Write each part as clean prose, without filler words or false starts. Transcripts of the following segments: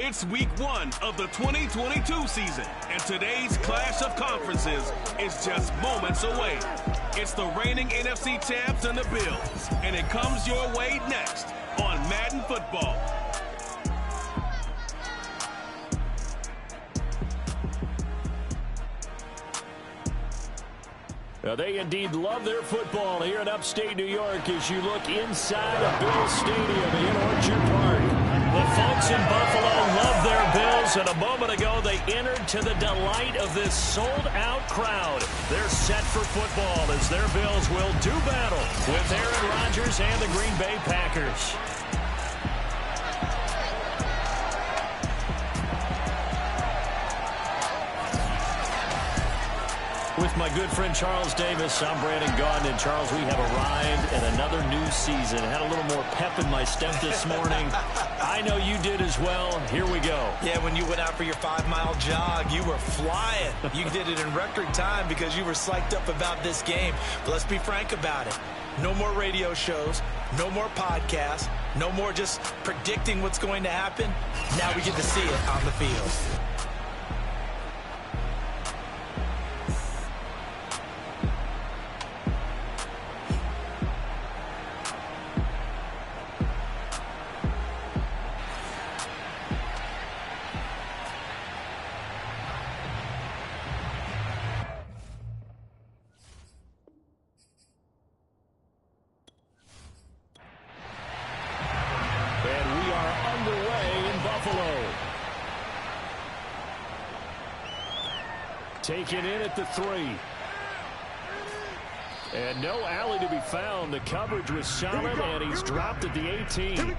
It's week 1 of the 2022 season, and today's clash of conferences is just moments away. It's the reigning NFC champs and the Bills, and it comes your way next on Madden Football. Now, they indeed love their football here in upstate New York as you look inside of Bills Stadium in Orchard Park. The folks in Buffalo love their Bills, and a moment ago they entered to the delight of this sold-out crowd. They're set for football as their Bills will do battle with Aaron Rodgers and the Green Bay Packers. With my good friend Charles Davis, I'm Brandon Gaudin. And Charles, we have arrived at another new season. Had a little more pep in my step this morning. I know you did as well. Here we go. Yeah, when you went out for your 5-mile jog, you were flying. You did it in record time because you were psyched up about this game. But let's be frank about it. No more radio shows, no more podcasts, no more just predicting what's going to happen. Now we get to see it on the field. Taken in at the 3. And no alley to be found. The coverage was solid, and he's dropped at the 18.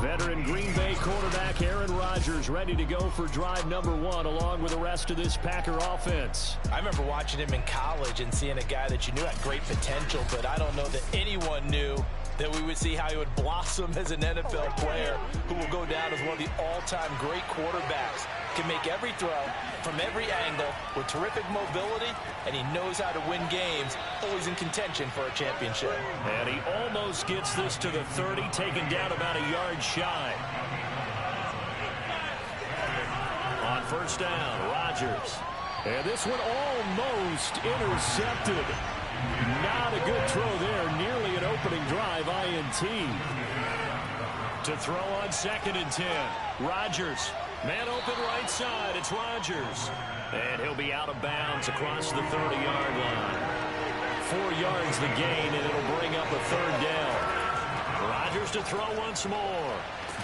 Veteran Green Bay quarterback Aaron Rodgers ready to go for drive number 1 along with the rest of this Packer offense. I remember watching him in college and seeing a guy that you knew had great potential, but I don't know that anyone knew that we would see how he would blossom as an NFL player who will go down as one of the all-time great quarterbacks. Can make every throw from every angle with terrific mobility, and he knows how to win games, always in contention for a championship. And he almost gets this to the 30, taken down about a yard shy. On first down, Rodgers. And this one almost intercepted. Not a good throw there, nearly an opening drive INT. To throw on 2nd and 10, Rodgers. Man open right side, it's Rodgers. And he'll be out of bounds across the 30-yard line. 4 yards the gain, and it'll bring up a 3rd down. Rodgers to throw once more.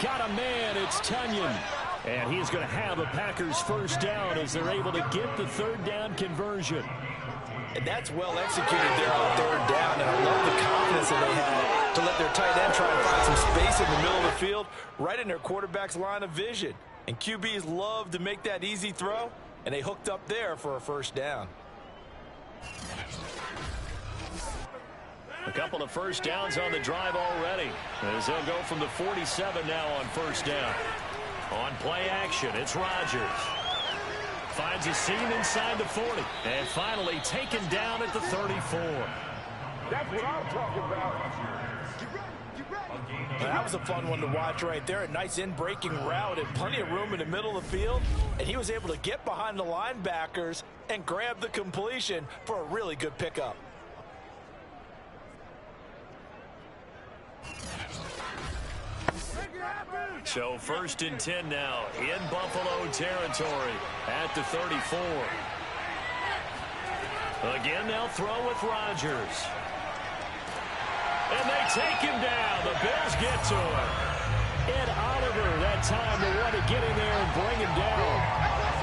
Got a man, it's Tunyon. And he's going to have a Packers first down as they're able to get the 3rd down conversion. And that's well executed there on 3rd down, and I love the confidence that they had to let their tight end try and find some space in the middle of the field, right in their quarterback's line of vision. And QBs love to make that easy throw, and they hooked up there for a first down. A couple of first downs on the drive already, as they'll go from the 47 now on first down. On play action, it's Rodgers. Finds a seam inside the 40, and finally taken down at the 34. That's what I'm talking about. That was a fun one to watch right there. A nice in-breaking route and plenty of room in the middle of the field. And he was able to get behind the linebackers and grab the completion for a really good pickup. So 1st and 10 now in Buffalo territory at the 34. Again, they'll throw with Rodgers. And they take him down. The Bills get to him. Ed Oliver that time they want to get in there and bring him down.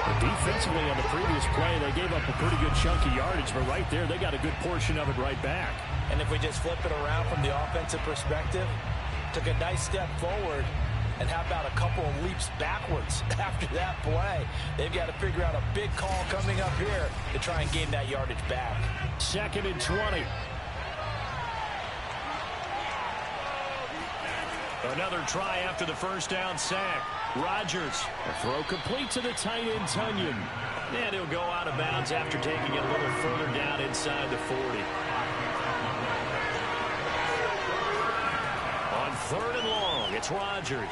But defensively on the previous play, they gave up a pretty good chunk of yardage, but right there they got a good portion of it right back. And if we just flip it around from the offensive perspective, took a nice step forward, and how about a couple of leaps backwards after that play? They've got to figure out a big call coming up here to try and gain that yardage back. 2nd and 20. Another try after the first down sack. Rodgers, a throw complete to the tight end Tunyon. And he'll go out of bounds after taking it a little further down inside the 40. On 3rd and long, it's Rodgers.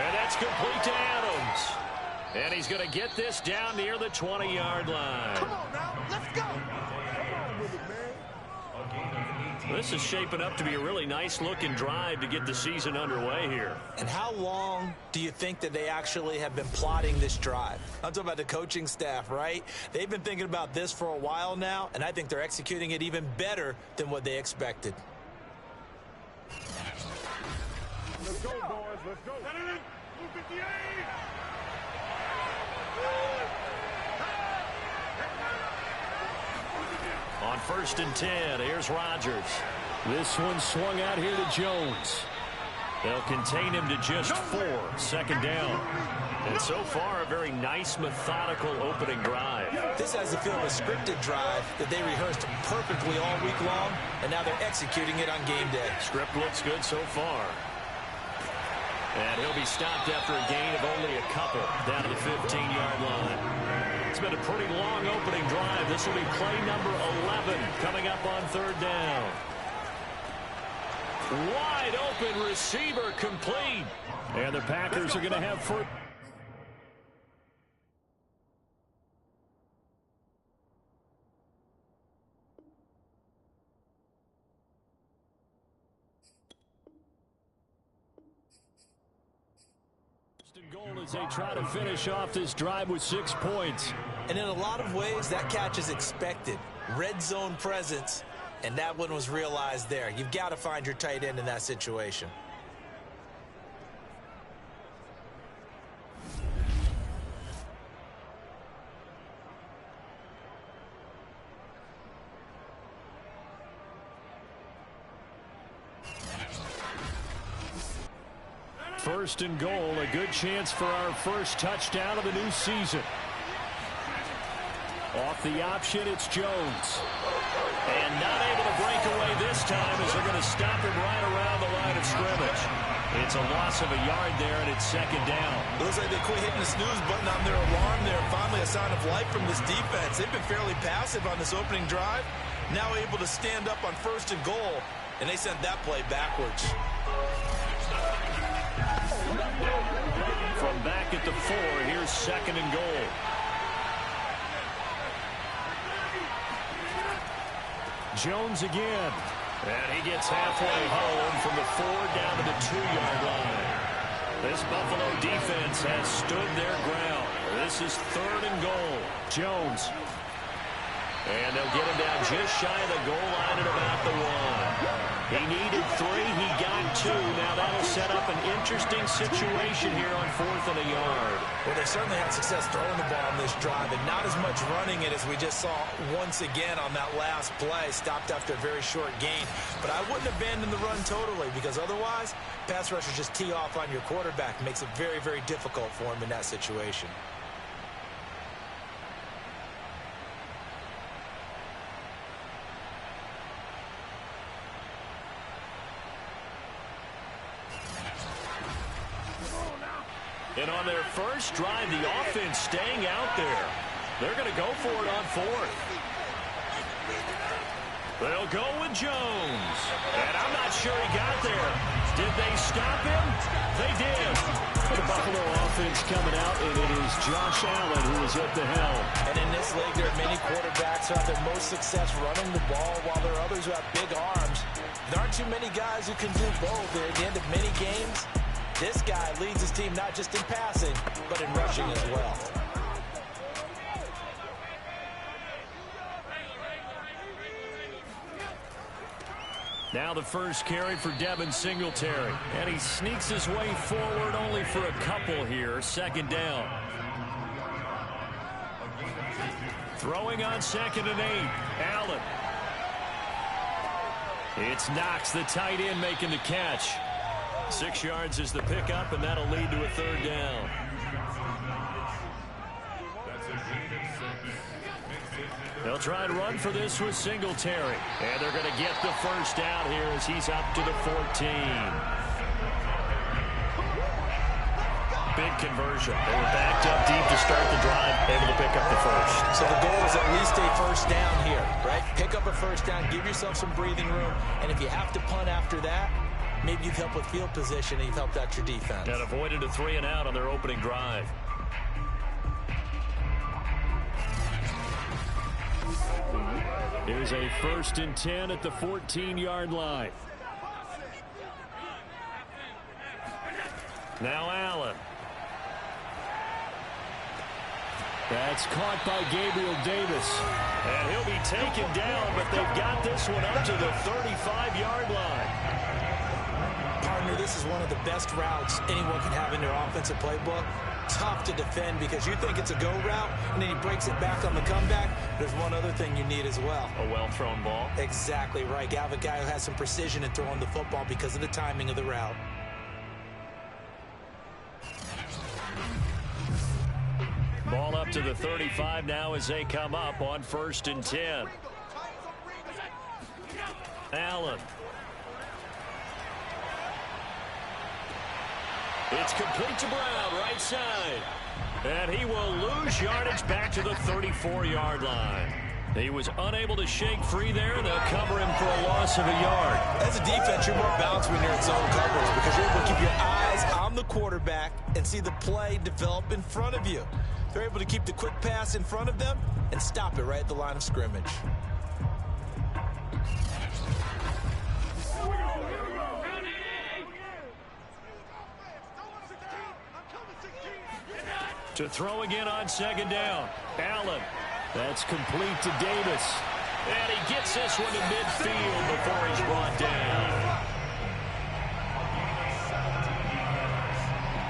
And that's complete to Adams. And he's going to get this down near the 20-yard line. Come on now, let's go. This is shaping up to be a really nice-looking drive to get the season underway here. And how long do you think that they actually have been plotting this drive? I'm talking about the coaching staff, right? They've been thinking about this for a while now, and I think they're executing it even better than what they expected. Let's go, boys, let's go. On 1st and 10, here's Rodgers. This one swung out here to Jones. They'll contain him to just 4, 2nd down. And so far, a very nice, methodical opening drive. This has the feel of a scripted drive that they rehearsed perfectly all week long, and now they're executing it on game day. Script looks good so far. And he'll be stopped after a gain of only a couple down to the 15-yard line. It's been a pretty long opening drive. This will be play number 11 coming up on 3rd down. Wide open receiver complete. And the Packers are going to have first. Goal as they try to finish off this drive with 6 points. And in a lot of ways, that catch is expected. Red zone presence, and that one was realized there. You've got to find your tight end in that situation. First and goal, a good chance for our first touchdown of the new season. Off the option, it's Jones. And not able to break away this time as they're going to stop him right around the line of scrimmage. It's a loss of a yard there, and it's 2nd down. It looks like they quit hitting the snooze button on their alarm there. Finally a sign of life from this defense. They've been fairly passive on this opening drive. Now able to stand up on 1st and goal, and they sent that play backwards. From back at the 4, here's 2nd and goal. Jones again. And he gets halfway home from the 4 down to the 2-yard line. This Buffalo defense has stood their ground. This is 3rd and goal. Jones. And they'll get him down just shy of the goal line at about the 1. He needed 3. He got 2. Now that'll set up an interesting situation here on 4th and a yard. Well, they certainly had success throwing the ball on this drive, and not as much running it as we just saw once again on that last play. Stopped after a very short gain. But I wouldn't abandon the run totally, because otherwise, pass rushers just tee off on your quarterback. It makes it very, very difficult for him in that situation. And on their first drive, the offense staying out there. They're going to go for it on 4th. They'll go with Jones. And I'm not sure he got there. Did they stop him? They did. The Buffalo offense coming out, and it is Josh Allen who is at the helm. And in this league, there are many quarterbacks who have their most success running the ball, while there are others who have big arms. There aren't too many guys who can do both. At the end of many games, this guy leads his team not just in passing, but in rushing as well. Now the first carry for Devin Singletary. And he sneaks his way forward only for a couple here. 2nd down. Throwing on 2nd and 8. Allen. It's Knox, the tight end, making the catch. 6 yards is the pickup, and that'll lead to a 3rd down. They'll try and run for this with Singletary. And they're going to get the first down here as he's up to the 14. Big conversion. They were backed up deep to start the drive, able to pick up the first. So the goal is at least a first down here, right? Pick up a first down, give yourself some breathing room, and if you have to punt after that, maybe you've helped with field position and you've helped out your defense. And avoided a 3-and-out on their opening drive. Here's a 1st and 10 at the 14-yard line. Now Allen. That's caught by Gabriel Davis. And he'll be taken down, but they've got this one up to the 35-yard line. Partner, this is one of the best routes anyone can have in their offensive playbook. Tough to defend because you think it's a go route, and then he breaks it back on the comeback. There's one other thing you need as well. A well-thrown ball. Exactly right. You have a guy who has some precision in throwing the football because of the timing of the route. Ball up to the 35 now as they come up on 1st and 10. Allen. It's complete to Brown, right side. And he will lose yardage back to the 34-yard line. He was unable to shake free there. They'll cover him for a loss of a yard. As a defense, you're more balanced when you're in zone coverage because you're able to keep your eyes on the quarterback and see the play develop in front of you. They're able to keep the quick pass in front of them and stop it right at the line of scrimmage. To throw again on 2nd down. Allen. That's complete to Davis. And he gets this one to midfield before he's brought down.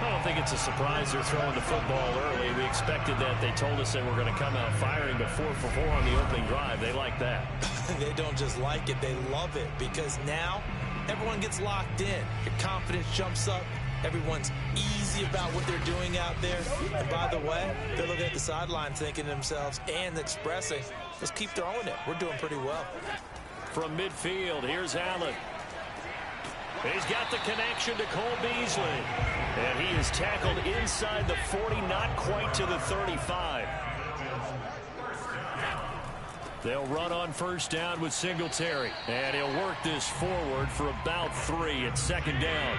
I don't think it's a surprise they're throwing the football early. We expected that. They told us they were going to come out firing, but 4 for 4 on the opening drive. They like that. They don't just like it, they love it because now everyone gets locked in. Your confidence jumps up. Everyone's easy about what they're doing out there. And by the way, they're looking at the sideline thinking to themselves and expressing, let's keep throwing it. We're doing pretty well. From midfield, here's Allen. He's got the connection to Cole Beasley. And he is tackled inside the 40, not quite to the 35. They'll run on 1st down with Singletary. And he'll work this forward for about 3 at 2nd down.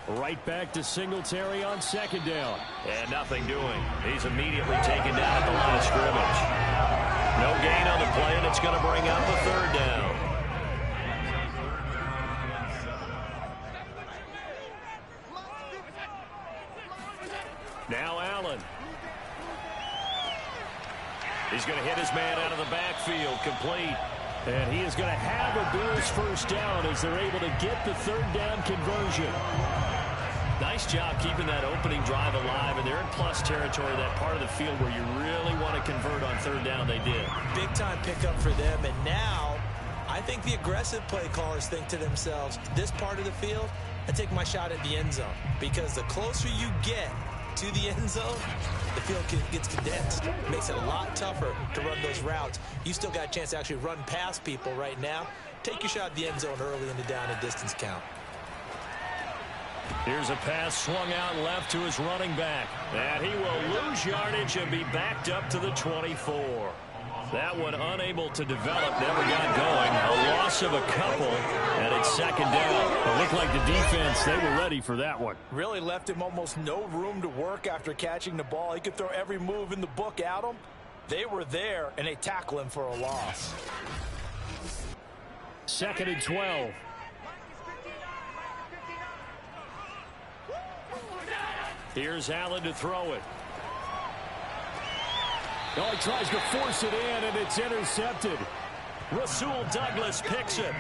Right back to Singletary on 2nd down. And nothing doing. He's immediately taken down at the line of scrimmage. No gain on the play, and it's going to bring up a 3rd down. Now Allen. He's going to hit his man out of the backfield, complete. And he is going to have a Bills 1st down as they're able to get the 3rd down conversion. Nice job keeping that opening drive alive, and they're in plus territory, that part of the field where you really want to convert on 3rd down. They did. Big time pickup for them, and now I think the aggressive play callers think to themselves, this part of the field, I take my shot at the end zone, because the closer you get to the end zone, the field gets condensed. It makes it a lot tougher to run those routes. You still got a chance to actually run past people right now. Take your shot at the end zone early in the down and distance count. Here's a pass swung out left to his running back. And he will lose yardage and be backed up to the 24. That one unable to develop, never got going. A loss of a couple, and it's 2nd down. It looked like the defense, they were ready for that one. Really left him almost no room to work after catching the ball. He could throw every move in the book at him. They were there, and they tackle him for a loss. 2nd and 12. Here's Allen to throw it. Oh, he tries to force it in, and it's intercepted. Rasul Douglas picks it.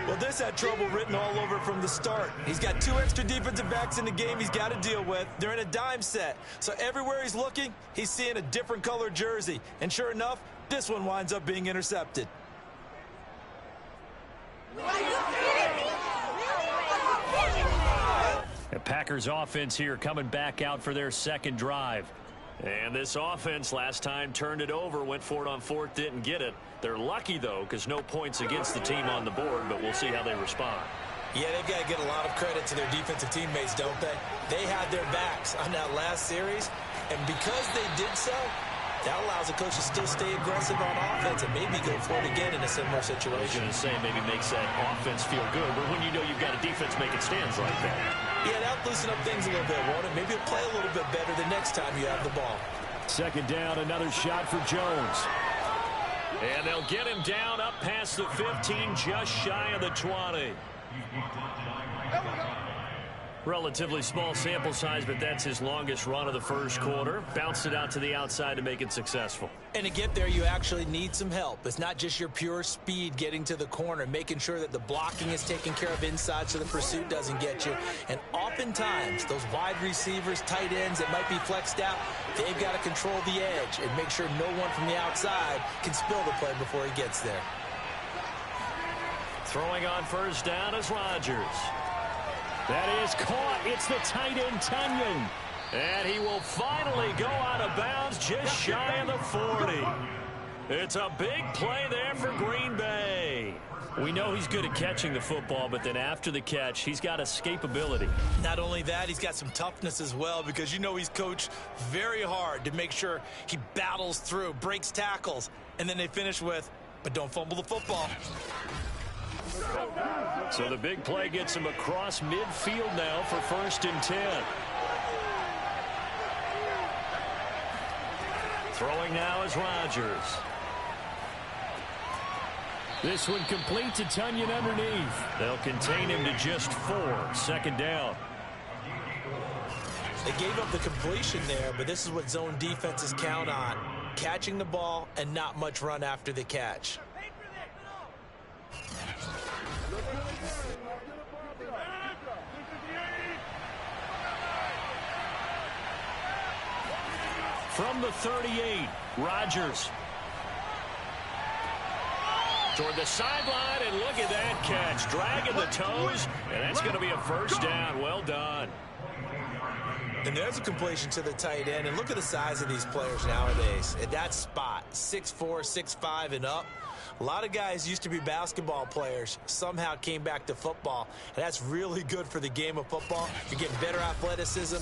Well, this had trouble written all over from the start. He's got 2 extra defensive backs in the game he's got to deal with. They're in a dime set. So everywhere he's looking, he's seeing a different color jersey. And sure enough, this one winds up being intercepted. The Packers offense here coming back out for their 2nd drive. And this offense last time turned it over, went for it on 4th, didn't get it. They're lucky, though, because no points against the team on the board, but we'll see how they respond. Yeah, they've got to get a lot of credit to their defensive teammates, don't they? They had their backs on that last series, and because they did so, That allows the coach to still stay aggressive on offense and maybe go for it again in a similar situation. I was going to say maybe makes that offense feel good, but when you know you've got a defense making stands like that. Yeah, that'll loosen up things a little bit, won't it? Maybe you'll play a little bit better the next time you have the ball. Second down, another shot for Jones. And they'll get him down up past the 15, just shy of the 20. Relatively small sample size, but that's his longest run of the first quarter. Bounced it out to the outside to make it successful. And to get there, you actually need some help. It's not just your pure speed getting to the corner, making sure that the blocking is taken care of inside so the pursuit doesn't get you. And oftentimes, those wide receivers, tight ends that might be flexed out, they've got to control the edge and make sure no one from the outside can spill the play before he gets there. Throwing on first down is Rodgers. That is caught. It's the tight end, Tunyon. And he will finally go out of bounds just shy of the 40. It's a big play there for Green Bay. We know he's good at catching the football, but then after the catch, he's got escapability. Not only that, he's got some toughness as well, because you know he's coached very hard to make sure he battles through, breaks tackles, and then they finish with, but don't fumble the football. So the big play gets him across midfield now for 1st and 10. Throwing now is Rodgers. This one complete to Tunyon underneath. They'll contain him to just 4. 2nd down. They gave up the completion there, but this is what zone defenses count on. Catching the ball and not much run after the catch. From the 38, Rodgers. Toward the sideline, and look at that catch. Dragging the toes, and that's going to be a 1st down. Well done. And there's a completion to the tight end, and look at the size of these players nowadays. At that spot, 6'4", 6'5", and up. A lot of guys used to be basketball players, somehow came back to football, and that's really good for the game of football. You're getting better athleticism,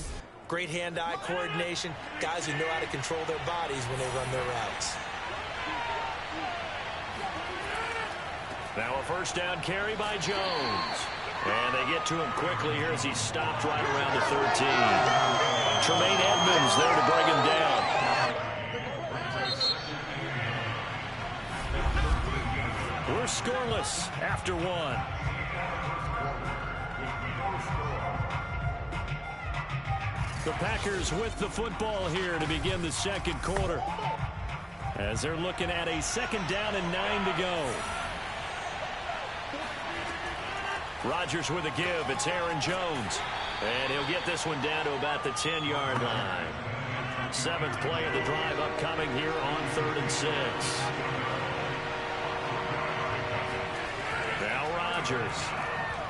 great hand-eye coordination, guys who know how to control their bodies when they run their routes. Now a 1st down carry by Jones. And they get to him quickly here as he stopped right around the 13. Tremaine Edmonds there to bring him down. We're scoreless after 1. The Packers with the football here to begin the 2nd quarter, as they're looking at a 2nd down and 9 to go. Rodgers with a give. It's Aaron Jones. And he'll get this one down to about the 10-yard line. 7th play of the drive upcoming here on 3rd and 6. Now Rodgers.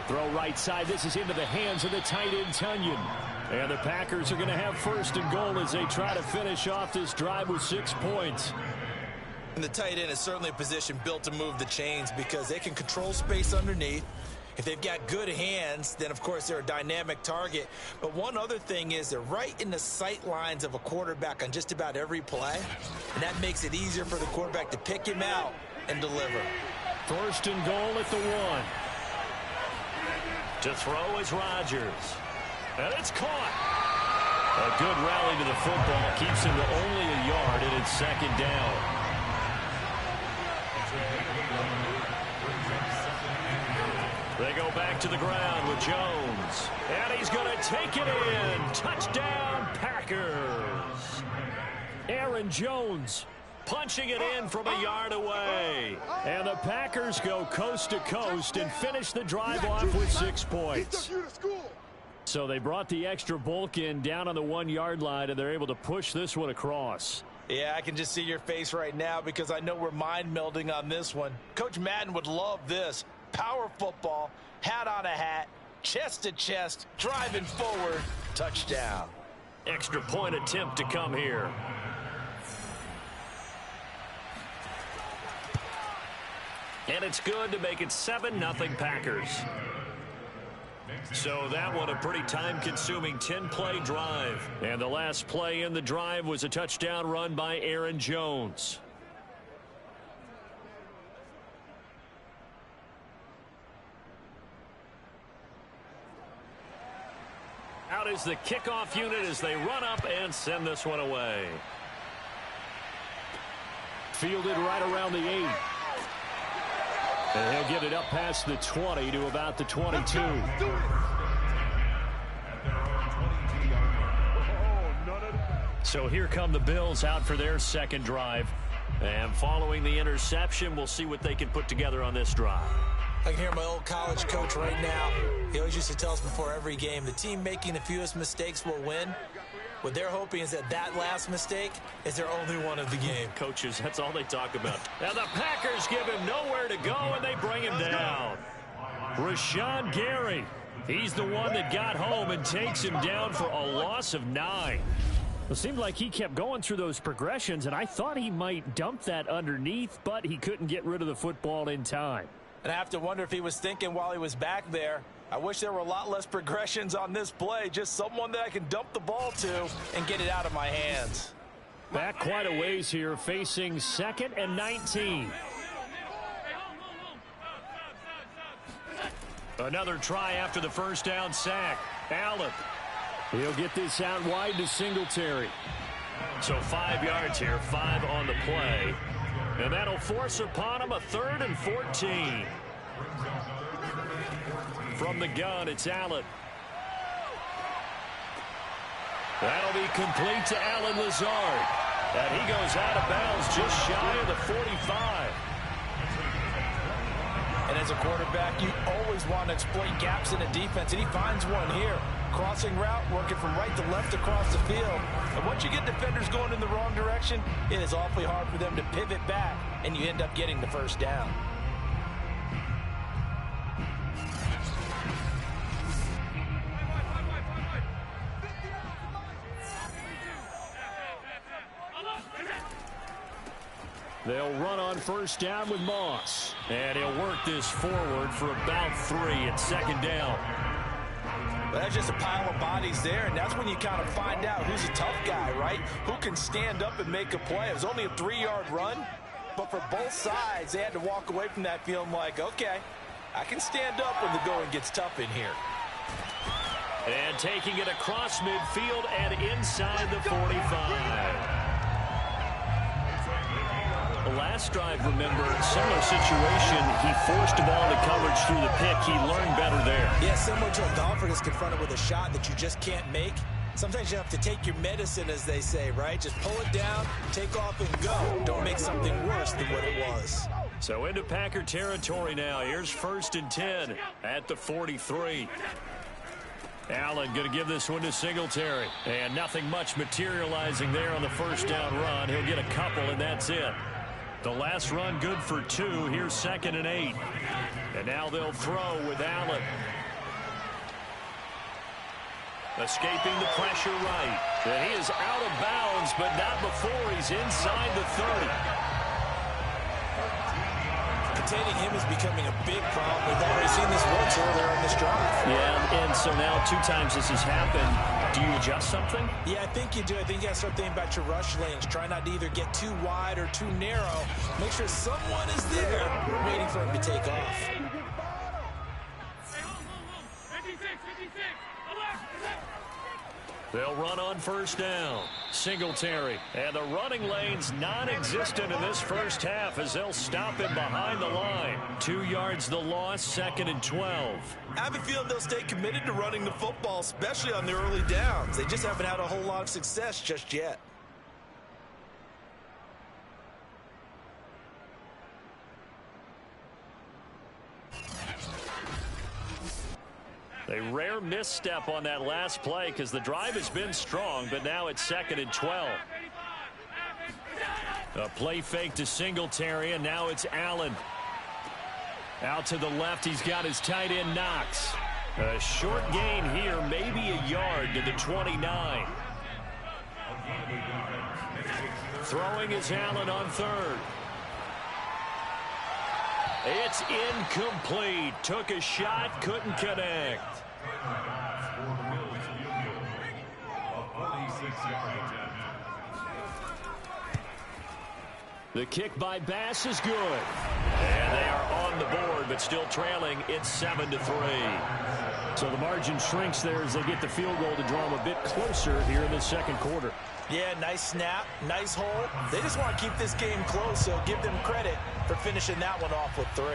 Throw right side. This is into the hands of the tight end, Tunyon. And the Packers are going to have 1st and goal as they try to finish off this drive with 6 points. And the tight end is certainly a position built to move the chains because they can control space underneath. If they've got good hands, then, of course, they're a dynamic target. But one other thing is they're right in the sight lines of a quarterback on just about every play. And that makes it easier for the quarterback to pick him out and deliver. 1st and goal at the 1. To throw is Rodgers. And it's caught. A good rally to the football keeps him to only a yard, and it's 2nd down. They go back to the ground with Jones. And he's going to take it in. Touchdown, Packers. Aaron Jones punching it in from a yard away. And the Packers go coast to coast and finish the drive off with 6 points. So they brought the extra bulk in down on the 1-yard line, and they're able to push this one across. Yeah, I can just see your face right now because I know we're mind melding on this one. Coach Madden would love this. Power football, hat on a hat, chest to chest, driving forward, touchdown. Extra point attempt to come here. And it's good to make it 7-0 Packers. So that one a pretty time-consuming 10-play drive. And the last play in the drive was a touchdown run by Aaron Jones. Out is the kickoff unit as they run up and send this one away. Fielded right around the 8. And he'll get it up past the 20 to about the 22. So here come the Bills out for their second drive. And following the interception, we'll see what they can put together on this drive. I can hear my old college coach right now. He always used to tell us before every game, the team making the fewest mistakes will win. What they're hoping is that that last mistake is their only one of the game. Coaches, that's all they talk about. Now the Packers give him nowhere to go, and they bring him down. Rashawn Gary, he's the one that got home and takes him down for a loss of 9. It seemed like he kept going through those progressions, and I thought he might dump that underneath, but he couldn't get rid of the football in time. And I have to wonder if he was thinking while he was back there, I wish there were a lot less progressions on this play, just someone that I can dump the ball to and get it out of my hands. Back quite a ways here, facing 2nd and 19. Another try after the first down sack. Allen. He'll get this out wide to Singletary. So 5 yards here, 5 on the play. And that'll force upon him a 3rd and 14. From the gun, it's Allen. That'll be complete to Allen Lazard. And he goes out of bounds just shy of the 45. And as a quarterback, you always want to exploit gaps in a defense, and he finds one here. Crossing route, working from right to left across the field. And once you get defenders going in the wrong direction, it is awfully hard for them to pivot back, and you end up getting the first down. They'll run on first down with Moss. And he'll work this forward for about 3 at 2nd down. But that's just a pile of bodies there, and that's when you kind of find out who's a tough guy, right? Who can stand up and make a play. It was only a 3-yard run, but for both sides, they had to walk away from that feeling like, okay, I can stand up when the going gets tough in here. And taking it across midfield and inside the 45. The last drive, remember, similar situation. He forced the ball into coverage through the pick. He learned better there. Yeah, similar to a golfer that's confronted with a shot that you just can't make. Sometimes you have to take your medicine, as they say, right? Just pull it down, take off, and go. Don't make something worse than what it was. So into Packer territory now. Here's 1st and 10 at the 43. Allen going to give this one to Singletary. And nothing much materializing there on the first down run. He'll get a couple, and that's it. The last run good for 2. Here's 2nd and 8. And now they'll throw with Allen. Escaping the pressure right. And he is out of bounds, but not before he's inside the 30. Containing him is becoming a big problem. We've already seen this once earlier in this drive. Yeah, and so now 2 times this has happened. Do you adjust something? Yeah, I think you do. I think you got to start thinking about your rush lanes. Try not to either get too wide or too narrow. Make sure someone is there waiting for him to take off. They'll run on first down. Singletary. And the running lane's non-existent in this first half as they'll stop him behind the line. 2 yards the loss, 2nd and 12. I have a feeling they'll stay committed to running the football, especially on the early downs. They just haven't had a whole lot of success just yet. A rare misstep on that last play because the drive has been strong, but now it's 2nd and 12. A play fake to Singletary, and now it's Allen. Out to the left, he's got his tight end Knox. A short gain here, maybe a yard to the 29. Throwing is Allen on 3rd. It's incomplete. Took a shot, couldn't connect. The kick by Bass is good. And they are on the board, but still trailing. It's 7-3. So the margin shrinks there as they get the field goal to draw them a bit closer here in the second quarter. Yeah, nice snap, nice hole. They just want to keep this game close, so give them credit for finishing that one off with 3.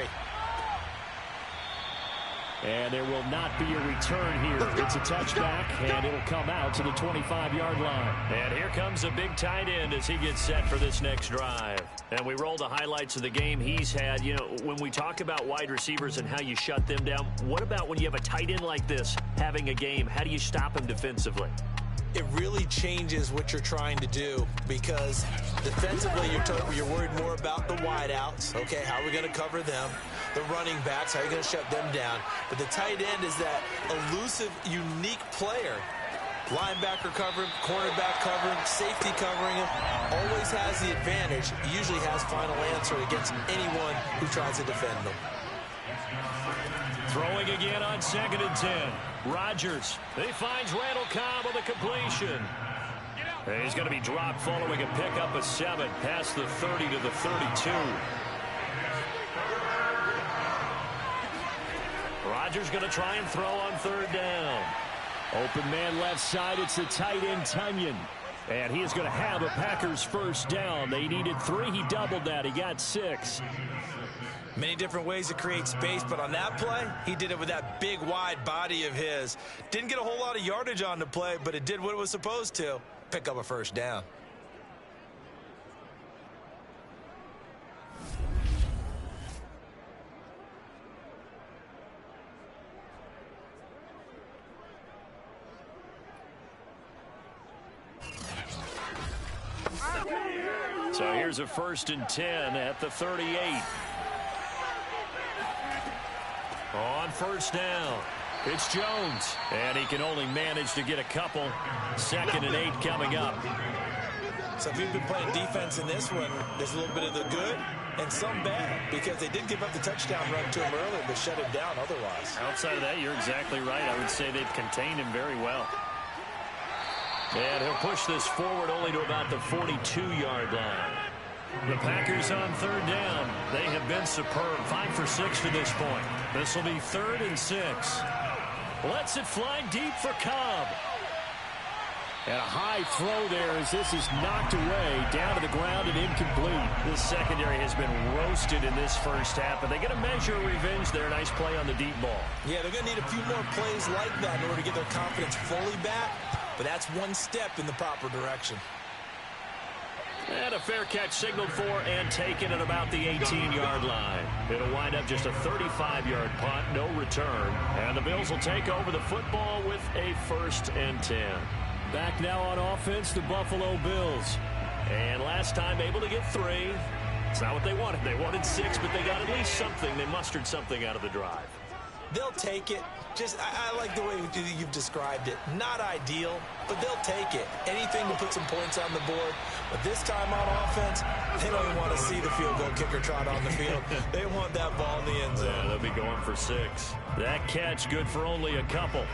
And there will not be a return here. It's a touchback, and it'll come out to the 25-yard line. And here comes a big tight end as he gets set for this next drive. And we roll the highlights of the game he's had. You know, when we talk about wide receivers and how you shut them down, what about when you have a tight end like this having a game? How do you stop him defensively? It really changes what you're trying to do, because defensively you're worried more about the wideouts. Okay, how are we going to cover them? The running backs, how are you going to shut them down? But the tight end is that elusive, unique player. Linebacker covering, cornerback covering, safety covering him. Always has the advantage. Usually has final answer against anyone who tries to defend them. Throwing again on 2nd and 10. Rodgers. He finds Randall Cobb on the completion. And he's going to be dropped following a pickup of 7 past the 30 to the 32. Rodgers going to try and throw on 3rd down. Open man left side. It's the tight end, Tunyon. And he is going to have a Packers first down. They needed 3. He doubled that. He got 6. Many different ways to create space, but on that play, he did it with that big, wide body of his. Didn't get a whole lot of yardage on the play, but it did what it was supposed to. Pick up a first down. So here's a 1st and 10 at the 38. On 1st down, it's Jones. And he can only manage to get a couple. 2nd and 8 coming up. So if you've been playing defense in this one, there's a little bit of the good and some bad, because they did give up the touchdown run to him earlier, but shut him down otherwise. Outside of that, you're exactly right. I would say they've contained him very well. And he'll push this forward only to about the 42-yard line. The Packers on 3rd down. They have been superb. 5 for 6 to this point. This will be 3rd and 6. Lets it fly deep for Cobb. And a high throw there as this is knocked away, down to the ground and incomplete. This secondary has been roasted in this first half, but they get a measure of revenge there. Nice play on the deep ball. Yeah, they're going to need a few more plays like that in order to get their confidence fully back, but that's one step in the proper direction. And a fair catch signaled for and taken at about the 18-yard line. It'll wind up just a 35-yard punt, no return. And the Bills will take over the football with a 1st and 10. Back now on offense, the Buffalo Bills. And last time able to get 3. It's not what they wanted. They wanted 6, but they got at least something. They mustered something out of the drive. They'll take it. I like the way you've described it. Not ideal, but they'll take it. Anything to put some points on the board. But this time on offense, they don't even want to see the field goal kicker trot on the field. They want that ball in the end zone. Yeah, they'll be going for 6. That catch good for only a couple.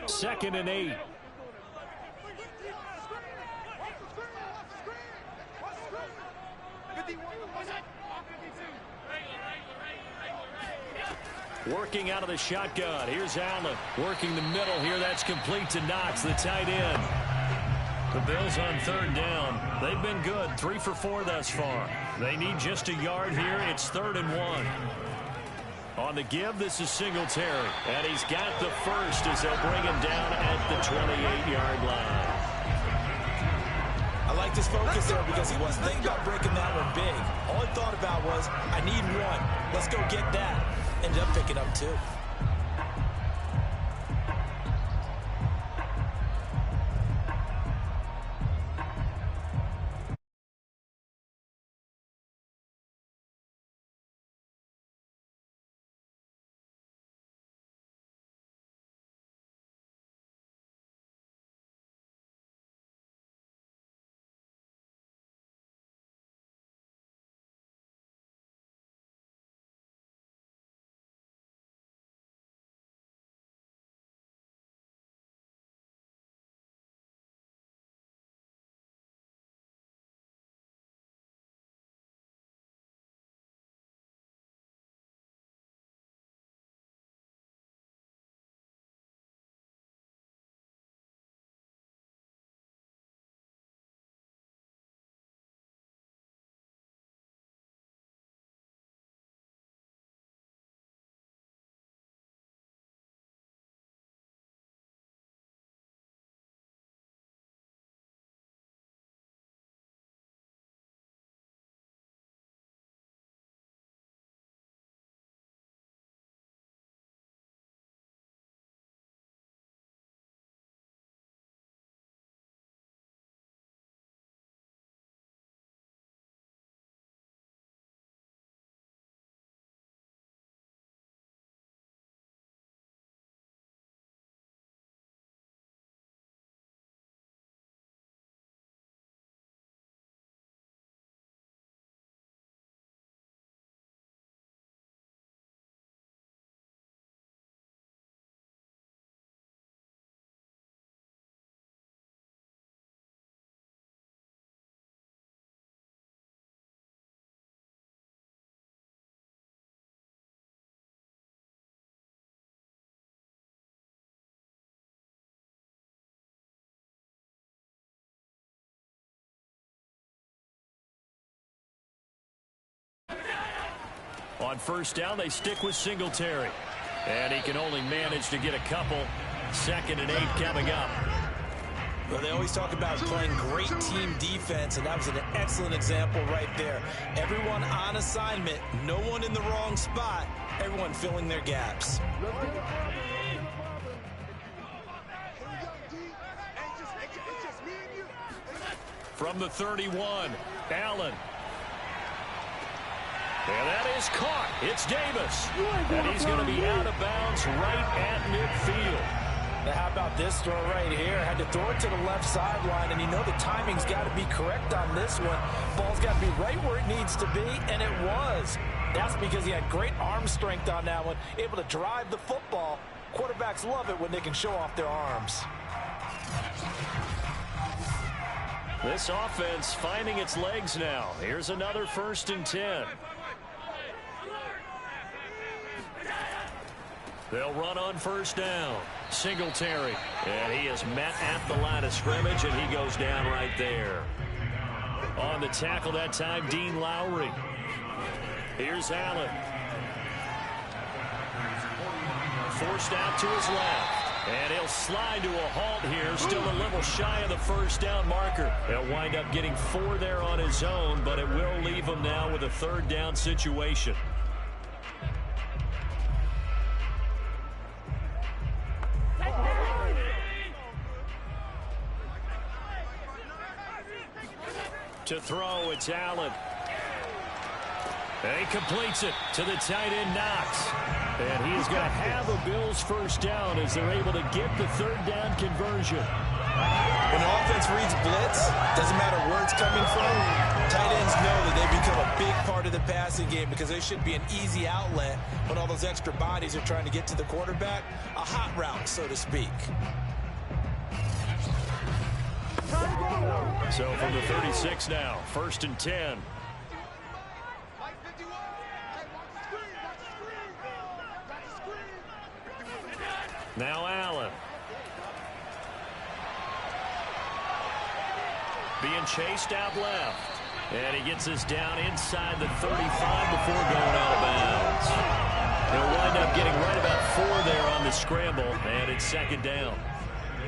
Second and 8. Working out of the shotgun. Here's Allen. Working the middle here. That's complete to Knox, the tight end. The Bills on 3rd down. They've been good. 3 for 4 thus far. They need just a yard here. It's 3rd and 1. On the give, this is Singletary. And he's got the first as they'll bring him down at the 28-yard line. I like this focus there because he wasn't thinking about breaking that one big. All he thought about was, I need one. Let's go get that. Ended up picking up two. On first down, they stick with Singletary. And he can only manage to get a couple. 2nd and 8 coming up. Well, they always talk about playing great team defense, and that was an excellent example right there. Everyone on assignment, no one in the wrong spot, everyone filling their gaps. From the 31, Allen. And that is caught. It's Davis. And he's going to be out of bounds right at midfield. Now, how about this throw right here? Had to throw it to the left sideline, and you know the timing's got to be correct on this one. Ball's got to be right where it needs to be, and it was. That's because he had great arm strength on that one, able to drive the football. Quarterbacks love it when they can show off their arms. This offense finding its legs now. Here's another 1st and 10. They'll run on first down. Singletary. And he is met at the line of scrimmage, and he goes down right there. On the tackle that time, Dean Lowry. Here's Allen. Forced out to his left. And he'll slide to a halt here. Still a little shy of the first down marker. He'll wind up getting 4 there on his own, but it will leave him now with a 3rd down situation. To throw, it's Allen. And he completes it to the tight end, Knox. And he is going to have a Bills 1st down as they're able to get the 3rd down conversion. When an offense reads blitz, doesn't matter where it's coming from, tight ends know that they become a big part of the passing game because they should be an easy outlet when all those extra bodies are trying to get to the quarterback. A hot route, so to speak. So from the 36 now, 1st and 10. Now Allen. Being chased out left. And he gets us down inside the 35 before going out of bounds. He'll wind up getting right about 4 there on the scramble, and it's second down.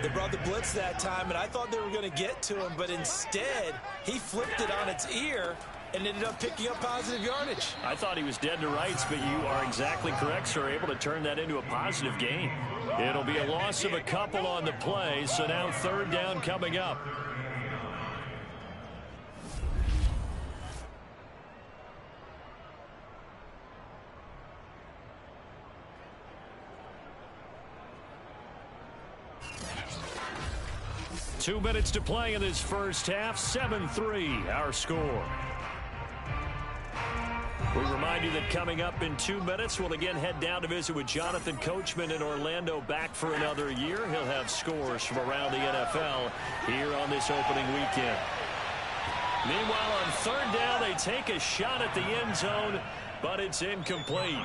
They brought the blitz that time, and I thought they were going to get to him, but instead, he flipped it on its ear and ended up picking up positive yardage. I thought he was dead to rights, but you are exactly correct, sir. Able to turn that into a positive gain. It'll be a loss of a couple on the play, so now third down coming up. Two minutes to play in this first half. 7-3, our score. We remind you that coming up in 2 minutes, we'll again head down to visit with Jonathan Coachman in Orlando, back for another year. He'll have scores from around the NFL here on this opening weekend. Meanwhile, on third down, they take a shot at the end zone, but it's incomplete.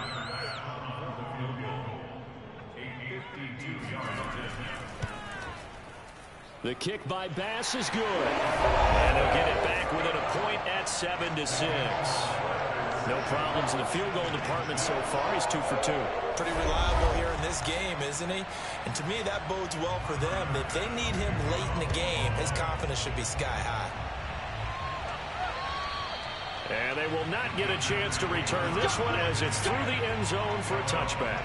The kick by Bass is good. And they'll get it back within a point at 7-6. No problems in the field goal department so far. He's 2 for 2. Pretty reliable here in this game, isn't he? And to me, that bodes well for them. If they need him late in the game, his confidence should be sky high. And they will not get a chance to return this one as it's through the end zone for a touchback.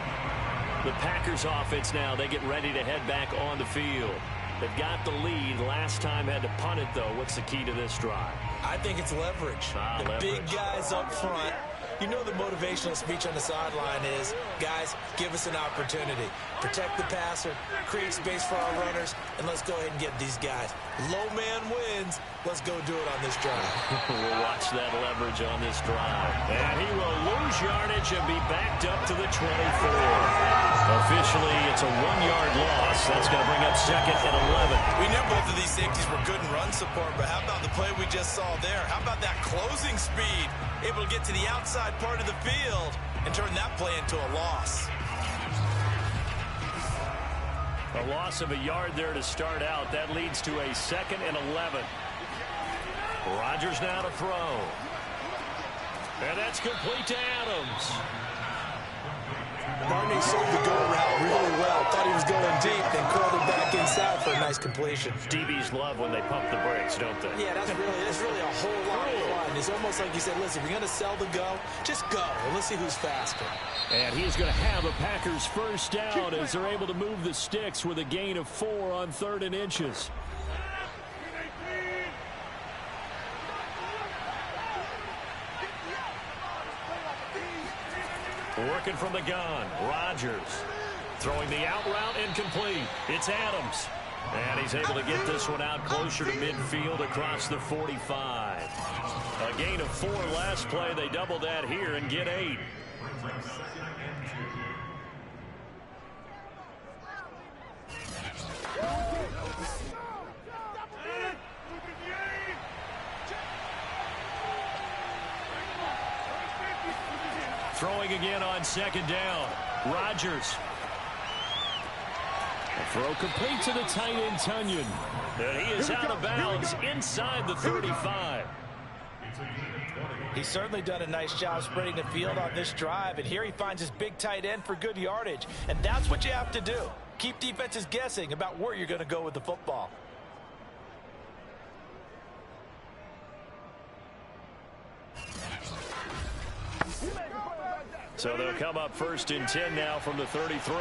The Packers offense now, they get ready to head back on the field. They've got the lead. Last time had to punt it, though. What's the key to this drive? I think it's leverage. The big guys up front. You know the motivational speech on the sideline is, guys, give us an opportunity. Protect the passer, create space for our runners, and let's go ahead and get these guys. Low man wins. Let's go do it on this drive. We'll watch that leverage on this drive. And he will lose yardage and be backed up to the 24. Officially, it's a 1-yard loss. That's going to bring up second and 11. We knew both of these safeties were good in run support, but how about the play we just saw there? How about that closing speed? Able to get to the outside part of the field and turn that play into a loss. A loss of a yard there to start out. That leads to a second and 11. Rodgers now to throw. And that's complete to Adams. Barney sold the go route really well. Thought he was going deep, then curled it back inside for a nice completion. DBs love when they pump the brakes, don't they? Yeah, that's really a whole lot of fun. It's almost like you said, listen, we're going to sell the go. Just go, and let's see who's faster. And he's going to have a Packers first down as they're able to move the sticks with a gain of 4 on 3rd and inches. Working from the gun, Rodgers. Throwing the out route incomplete. It's Adams. And he's able to get this one out closer to midfield across the 45. A gain of 4 last play. They double that here and get 8. Throwing again on second down. Rodgers. A throw complete to the tight end, Tunyon. And he is out of bounds inside the 35. He's certainly done a nice job spreading the field on this drive, and here he finds his big tight end for good yardage. And that's what you have to do. Keep defenses guessing about where you're going to go with the football. So they'll come up 1st and 10 now from the 33.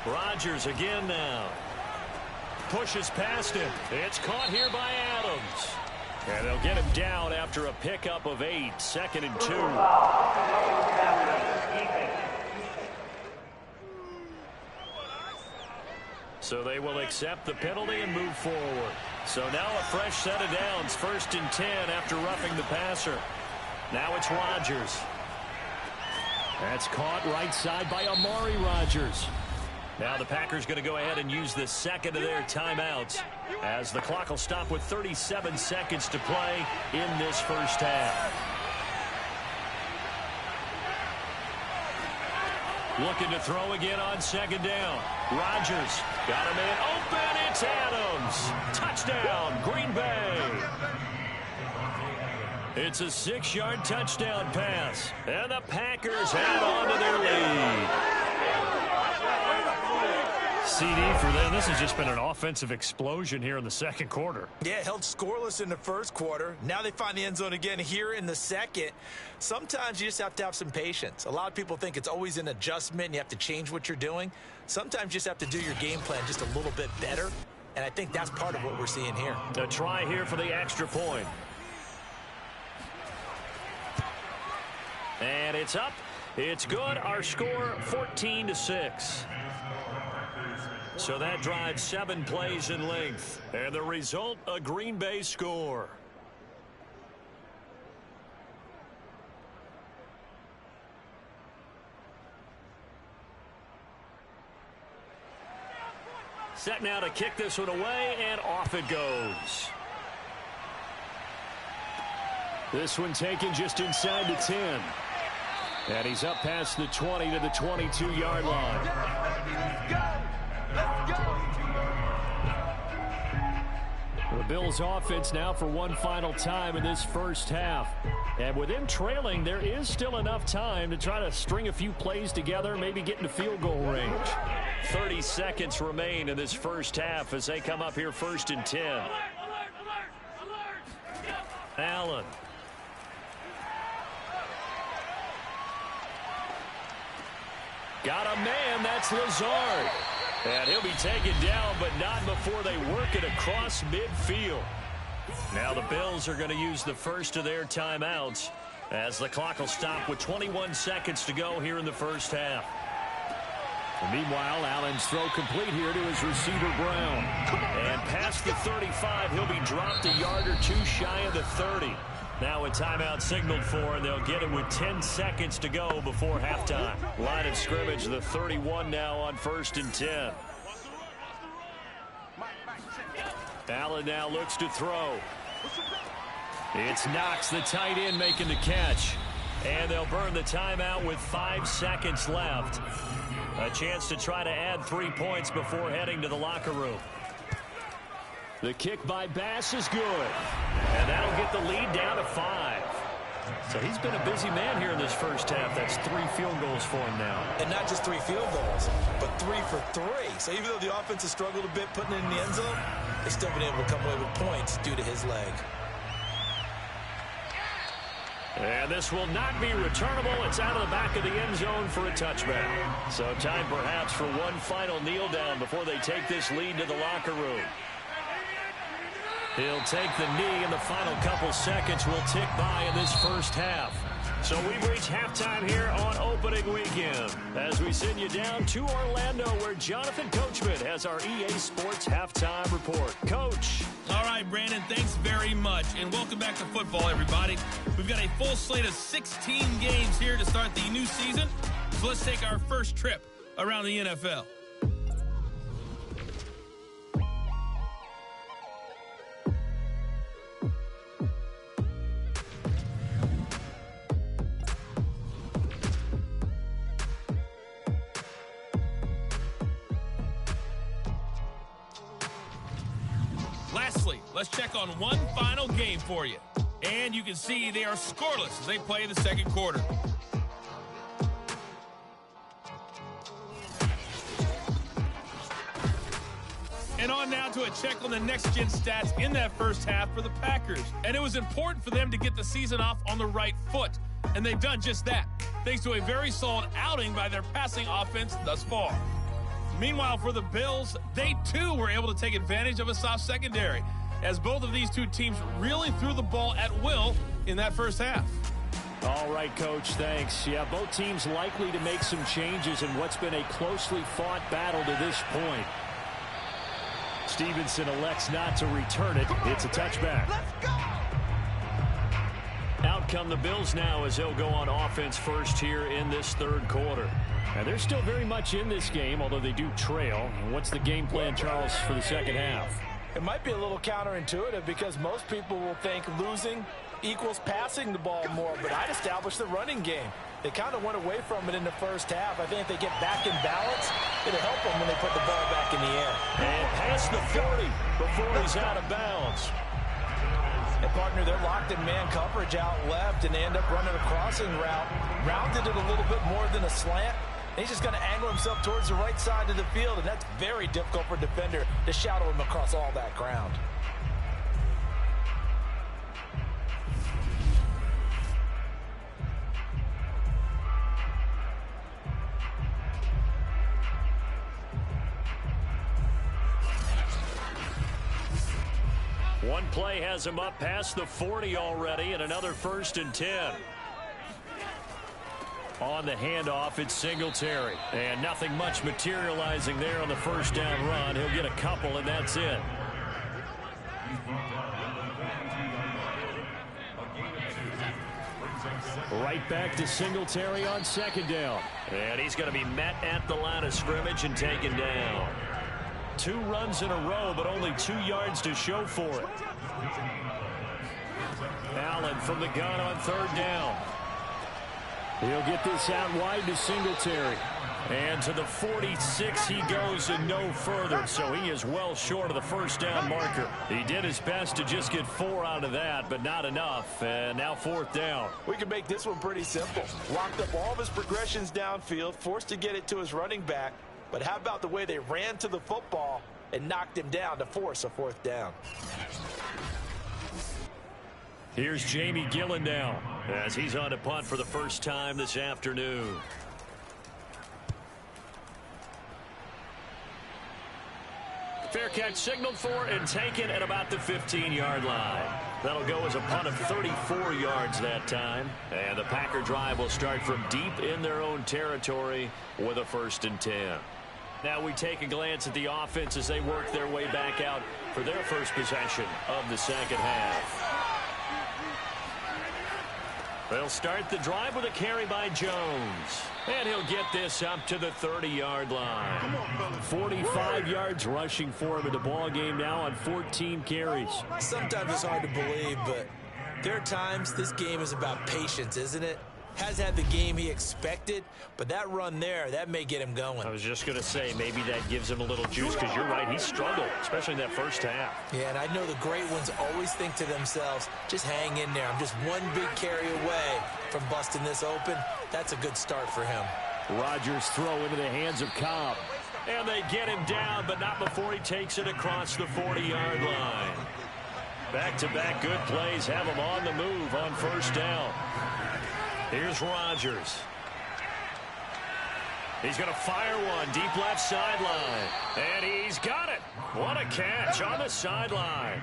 Rodgers again now. Pushes past him. It's caught here by Adams. And they'll get him down after a pickup of 8. 2nd and 2. So they will accept the penalty and move forward. So now a fresh set of downs. 1st and 10 after roughing the passer. Now it's Rodgers. That's caught right side by Amari Rodgers. Now the Packers going to go ahead and use the second of their timeouts as the clock will stop with 37 seconds to play in this first half. Looking to throw again on second down. Rodgers got a man open. It's Adams. Touchdown, Green Bay. It's a 6-yard touchdown pass. And the Packers add on to their lead. CD for them. This has just been an offensive explosion here in the second quarter. Yeah, held scoreless in the first quarter. Now they find the end zone again here in the second. Sometimes you just have to have some patience. A lot of people think it's always an adjustment and you have to change what you're doing. Sometimes you just have to do your game plan just a little bit better. And I think that's part of what we're seeing here. A try here for the extra point. And it's up. It's good. Our score 14-6. So that drives 7 plays in length. And the result, a Green Bay score. Set now to kick this one away, and off it goes. This one taken just inside the 10. And he's up past the 20 to the 22-yard line. Let's go! Let's go! The Bills offense now for one final time in this first half. And with them trailing, there is still enough time to try to string a few plays together, maybe get into field goal range. 30 seconds remain in this first half as they come up here 1st and 10. Allen. Got a man, that's Lazard. And he'll be taken down, but not before they work it across midfield. Now the Bills are going to use the first of their timeouts as the clock will stop with 21 seconds to go here in the first half. And meanwhile, Allen's throw complete here to his receiver, Brown. And past the 35, he'll be dropped a yard or two shy of the 30. Now a timeout signaled for, and they'll get it with 10 seconds to go before halftime. Line of scrimmage, the 31 now on 1st and 10. Allen now looks to throw. It's Knox, the tight end, making the catch. And they'll burn the timeout with 5 seconds left. A chance to try to add 3 points before heading to the locker room. The kick by Bass is good. And that'll get the lead down to 5. So he's been a busy man here in this first half. That's 3 field goals for him now. And not just 3 field goals, but 3 for 3. So even though the offense has struggled a bit putting it in the end zone, they've still been able to come away with points due to his leg. And this will not be returnable. It's out of the back of the end zone for a touchback. So time perhaps for one final kneel down before they take this lead to the locker room. He'll take the knee, and the final couple seconds will tick by in this first half. So we've reached halftime here on opening weekend as we send you down to Orlando where Jonathan Coachman has our EA Sports halftime report. Coach. All right, Brandon, thanks very much, and welcome back to football, everybody. We've got a full slate of 16 games here to start the new season, so let's take our first trip around the NFL. Lastly, let's check on one final game for you. And you can see they are scoreless as they play the second quarter. And on now to a check on the next-gen stats in that first half for the Packers. And it was important for them to get the season off on the right foot. And they've done just that, thanks to a very solid outing by their passing offense thus far. Meanwhile, for the Bills, they too were able to take advantage of a soft secondary, as both of these two teams really threw the ball at will in that first half. All right, Coach, thanks. Yeah, both teams likely to make some changes in what's been a closely fought battle to this point. Stevenson elects not to return it. It's a touchback. Let's go! Out come the Bills now as they'll go on offense first here in this third quarter. And they're still very much in this game, although they do trail. And what's the game plan, Charles, for the second half? It might be a little counterintuitive because most people will think losing equals passing the ball more, but I'd establish the running game. They kind of went away from it in the first half. I think if they get back in balance, it'll help them when they put the ball back in the air. And past the 40 before he's out of bounds. And partner. They're locked in man coverage out left, and they end up running a crossing route. Rounded it a little bit more than a slant. And he's just going to angle himself towards the right side of the field, and that's very difficult for a defender to shadow him across all that ground. One play has him up past the 40 already, and another 1st and 10. On the handoff, it's Singletary. And nothing much materializing there on the 1st down run. He'll get a couple, and that's it. Right back to Singletary on 2nd down. And he's going to be met at the line of scrimmage and taken down. 2 runs in a row, but only 2 yards to show for it. Allen from the gun on 3rd down. He'll get this out wide to Singletary. And to the 46 he goes and no further, so he is well short of the 1st down marker. He did his best to just get 4 out of that, but not enough. And now 4th down. We can make this one pretty simple. Locked up all of his progressions downfield, forced to get it to his running back. But how about the way they ran to the football and knocked him down to force a 4th down? Here's Jamie Gillen now as he's on to punt for the first time this afternoon. Fair catch signaled for and taken at about the 15-yard line. That'll go as a punt of 34 yards that time. And the Packer drive will start from deep in their own territory with a 1st and 10. Now we take a glance at the offense as they work their way back out for their first possession of the 2nd half. They'll start the drive with a carry by Jones. And he'll get this up to the 30-yard line. 45 yards rushing for him in the ball game now on 14 carries. Sometimes it's hard to believe, but there are times this game is about patience, isn't it? Has had the game he expected, but that run there, that may get him going. I was just going to say, maybe that gives him a little juice, because you're right, he struggled, especially in that 1st half. Yeah, and I know the great ones always think to themselves, just hang in there. I'm just one big carry away from busting this open. That's a good start for him. Rodgers throw into the hands of Cobb. And they get him down, but not before he takes it across the 40-yard line. Back-to-back good plays have him on the move on 1st down. Here's Rodgers. He's going to fire one deep left sideline. And he's got it. What a catch on the sideline.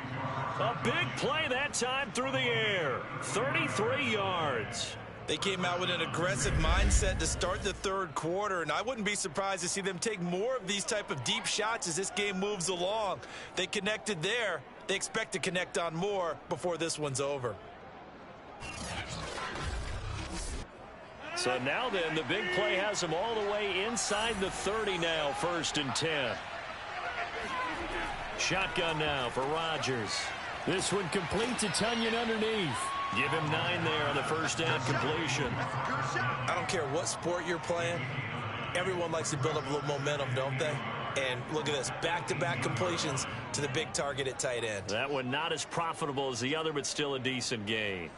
A big play that time through the air. 33 yards. They came out with an aggressive mindset to start the 3rd quarter, and I wouldn't be surprised to see them take more of these type of deep shots as this game moves along. They connected there. They expect to connect on more before this one's over. So now then, the big play has him all the way inside the 30 now, 1st and 10. Shotgun now for Rodgers. This one completes. It's Onion underneath. Give him 9 there on the 1st down completion. I don't care what sport you're playing. Everyone likes to build up a little momentum, don't they? And look at this, back-to-back completions to the big target at tight end. That one not as profitable as the other, but still a decent gain.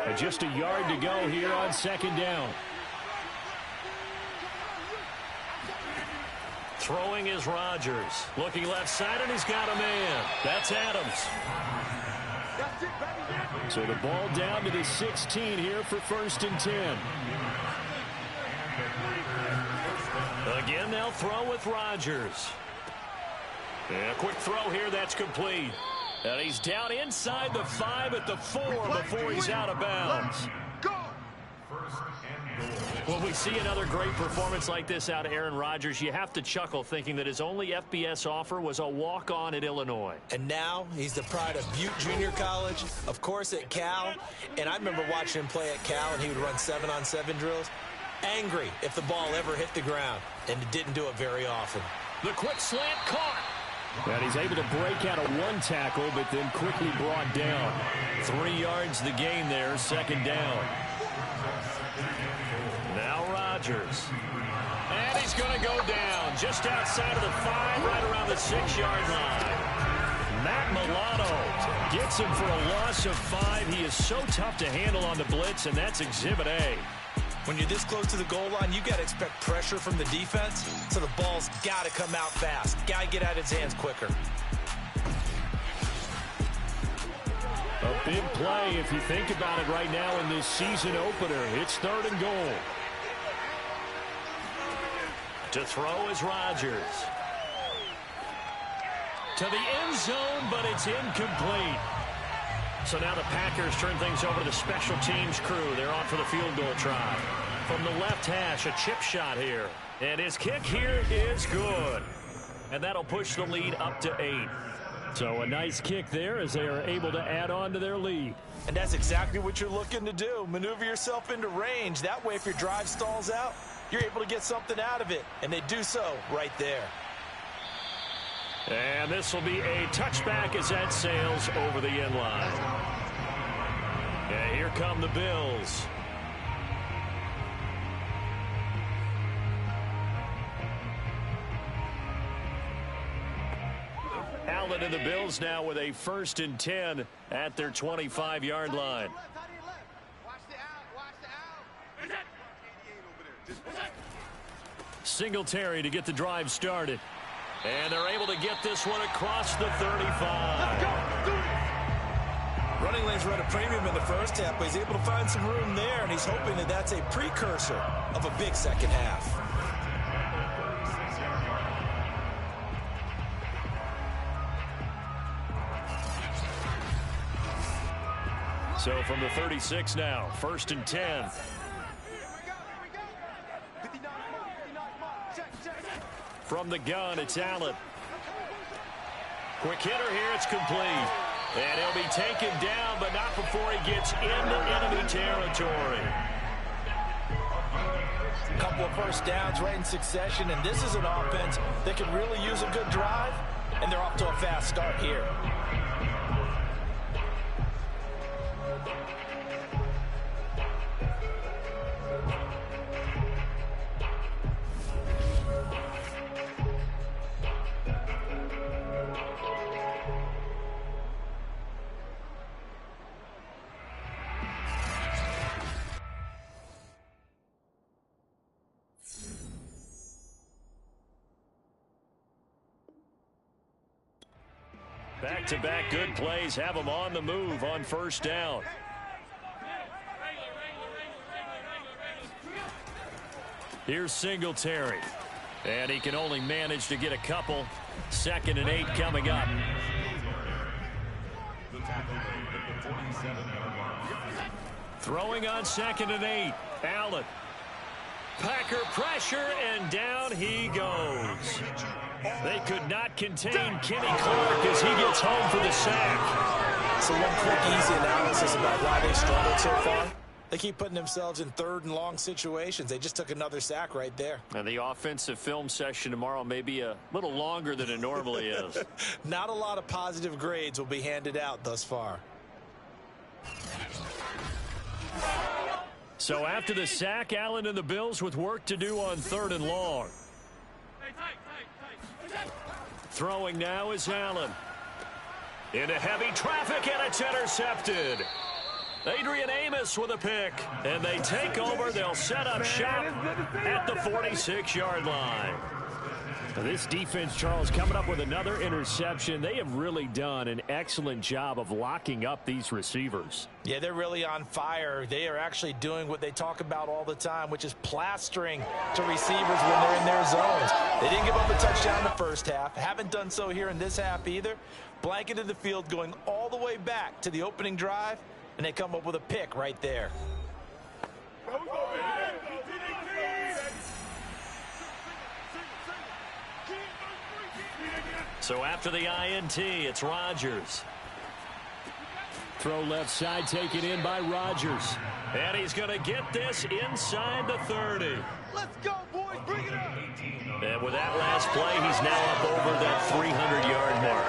And just a yard to go here on 2nd down. Throwing is Rodgers. Looking left side, and he's got a man. That's Adams. So the ball down to the 16 here for 1st and 10. Again, they'll throw with Rodgers. And a quick throw here, that's complete. And he's down inside the 5 at the 4 before he's out of bounds. When we see another great performance like this out of Aaron Rodgers, you have to chuckle thinking that his only FBS offer was a walk-on at Illinois. And now he's the pride of Butte Junior College, of course at Cal. And I remember watching him play at Cal, and he would run 7-on-7 drills. Angry if the ball ever hit the ground, and it didn't do it very often. The quick slant caught. And he's able to break out of one tackle, but then quickly brought down. 3 yards the gain there, 2nd down. Now Rodgers. And he's going to go down just outside of the 5, right around the 6-yard line. Matt Milano gets him for a loss of 5. He is so tough to handle on the blitz, and that's Exhibit A. When you're this close to the goal line, you got to expect pressure from the defense, so the ball's got to come out fast. Got to get out of his hands quicker. A big play if you think about it right now in this season opener. It's 3rd and goal. To throw is Rodgers. To the end zone, but it's incomplete. So now the Packers turn things over to the special teams crew. They're on for the field goal try. From the left hash, a chip shot here. And his kick here is good. And that'll push the lead up to 8. So a nice kick there as they are able to add on to their lead. And that's exactly what you're looking to do. Maneuver yourself into range. That way, if your drive stalls out, you're able to get something out of it. And they do so right there. And this will be a touchback as that sails over the end line. And here come the Bills. Allen and the Bills now with a 1st and 10 at their 25-yard line. Singletary to get the drive started. And they're able to get this one across the 35. Running lanes run a premium in the first half, but he's able to find some room there, and he's hoping that that's a precursor of a big second half. So from the 36 now, 1st and 10. From the gun, it's Allen. Quick hitter here, it's complete. And he'll be taken down, but not before he gets into enemy territory. A couple of first downs right in succession, and this is an offense that can really use a good drive, and they're off to a fast start here. Back-to-back good plays have them on the move on 1st down. Here's Singletary. And he can only manage to get a couple. 2nd and 8 coming up. Throwing on 2nd and 8. Allen. Packer pressure, and down he goes. They could not contain Kenny Clark as he gets home for the sack. So one quick, easy analysis about why they struggled so far. They keep putting themselves in 3rd and long situations. They just took another sack right there. And the offensive film session tomorrow may be a little longer than it normally is. Not a lot of positive grades will be handed out thus far. So after the sack, Allen and the Bills with work to do on 3rd and long. Throwing now is Allen. Into heavy traffic, and it's intercepted. Adrian Amos with a pick. And they take over. They'll set up shop at the 46-yard line. This defense, Charles, coming up with another interception. They have really done an excellent job of locking up these receivers. Yeah, they're really on fire. They are actually doing what they talk about all the time, which is plastering to receivers when they're in their zones. They didn't give up a touchdown in the first half. Haven't done so here in this half either. Blanketed the field going all the way back to the opening drive, and they come up with a pick right there. So after the INT, it's Rodgers. Throw left side taken in by Rodgers. And he's going to get this inside the 30. Let's go, boys. Bring it up. And with that last play, he's now up over that 300-yard mark.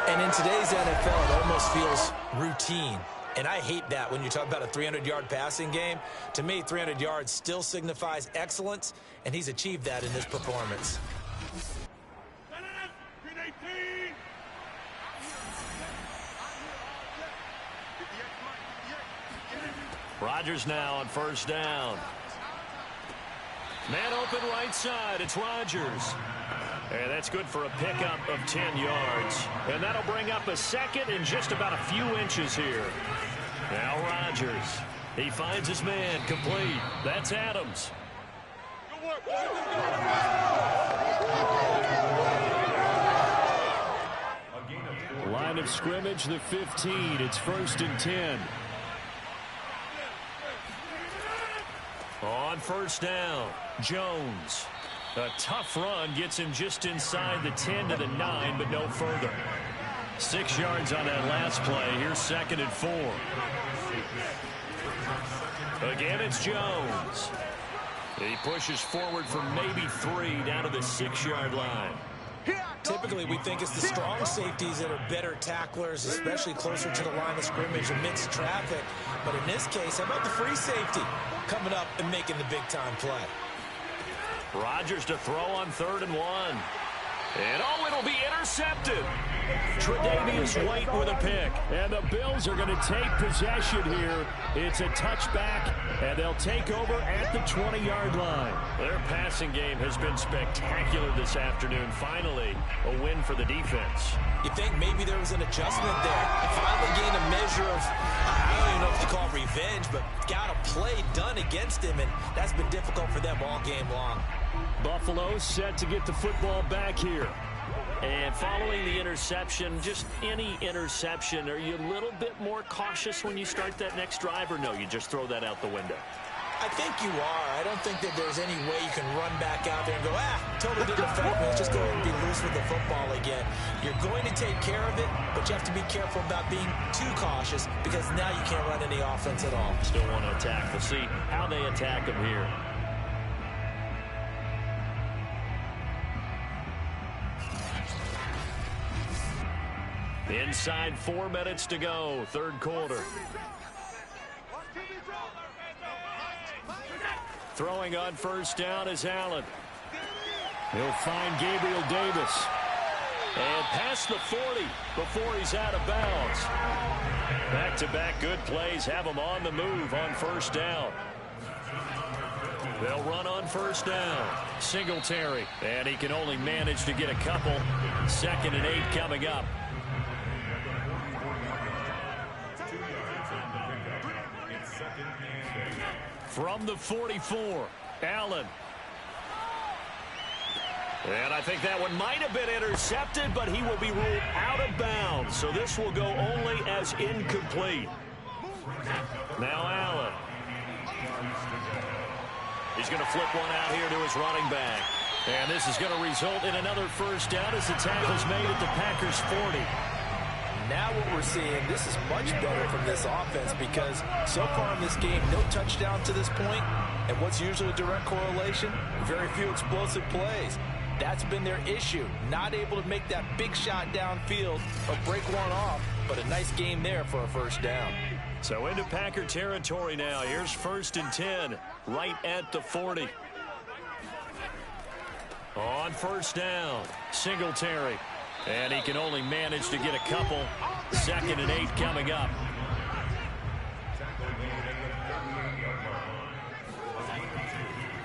And in today's NFL, it almost feels routine. And I hate that when you talk about a 300-yard passing game. To me, 300 yards still signifies excellence, and he's achieved that in this performance. Rodgers now on first down. Man open right side. It's Rodgers. And that's good for a pickup of 10 yards. And that'll bring up a second and just about a few inches here. Now Rodgers. He finds his man complete. That's Adams. Line of scrimmage, the 15. It's 1st and 10. On first down, Jones. A tough run gets him just inside the 10 to the 9, but no further. 6 yards on that last play. Here's 2nd and 4. Again, it's Jones. He pushes forward for maybe 3 down to the 6-yard line. Typically, we think it's the strong safeties that are better tacklers, especially closer to the line of scrimmage amidst traffic. But in this case, how about the free safety coming up and making the big-time play? Rodgers to throw on 3rd and 1. And, oh, it'll be intercepted. Tre'Davious White with a pick. And the Bills are going to take possession here. It's a touchback, and they'll take over at the 20-yard line. Their passing game has been spectacular this afternoon. Finally, a win for the defense. You think maybe there was an adjustment there. Finally gained a measure of, I don't even know if you call it revenge, but got a play done against him, and that's been difficult for them all game long. Buffalo set to get the football back here. And following the interception, just any interception, are you a little bit more cautious when you start that next drive, or no, you just throw that out the window? I think you are. I don't think that there's any way you can run back out there and go, totally didn't affect me. Let's just go ahead and be loose with the football again. You're going to take care of it, but you have to be careful about being too cautious because now you can't run any offense at all. Still want to attack. We'll see how they attack him here. Inside 4 minutes to go, 3rd quarter. Throwing on first down is Allen. He'll find Gabriel Davis. And past the 40 before he's out of bounds. Back-to-back good plays have him on the move on first down. They'll run on first down. Singletary. And he can only manage to get a couple. 2nd and 8 coming up. From the 44, Allen. And I think that one might have been intercepted, but he will be ruled out of bounds. So this will go only as incomplete. Now Allen. He's going to flip one out here to his running back. And this is going to result in another first down as the tackle's made at the Packers' 40. Now what we're seeing, this is much better from this offense because so far in this game, no touchdown to this point, and what's usually a direct correlation? Very few explosive plays. That's been their issue. Not able to make that big shot downfield or break one off, but a nice game there for a first down. So into Packer territory now. Here's 1st and 10, right at the 40. On first down, Singletary. And he can only manage to get a couple. 2nd and 8 coming up.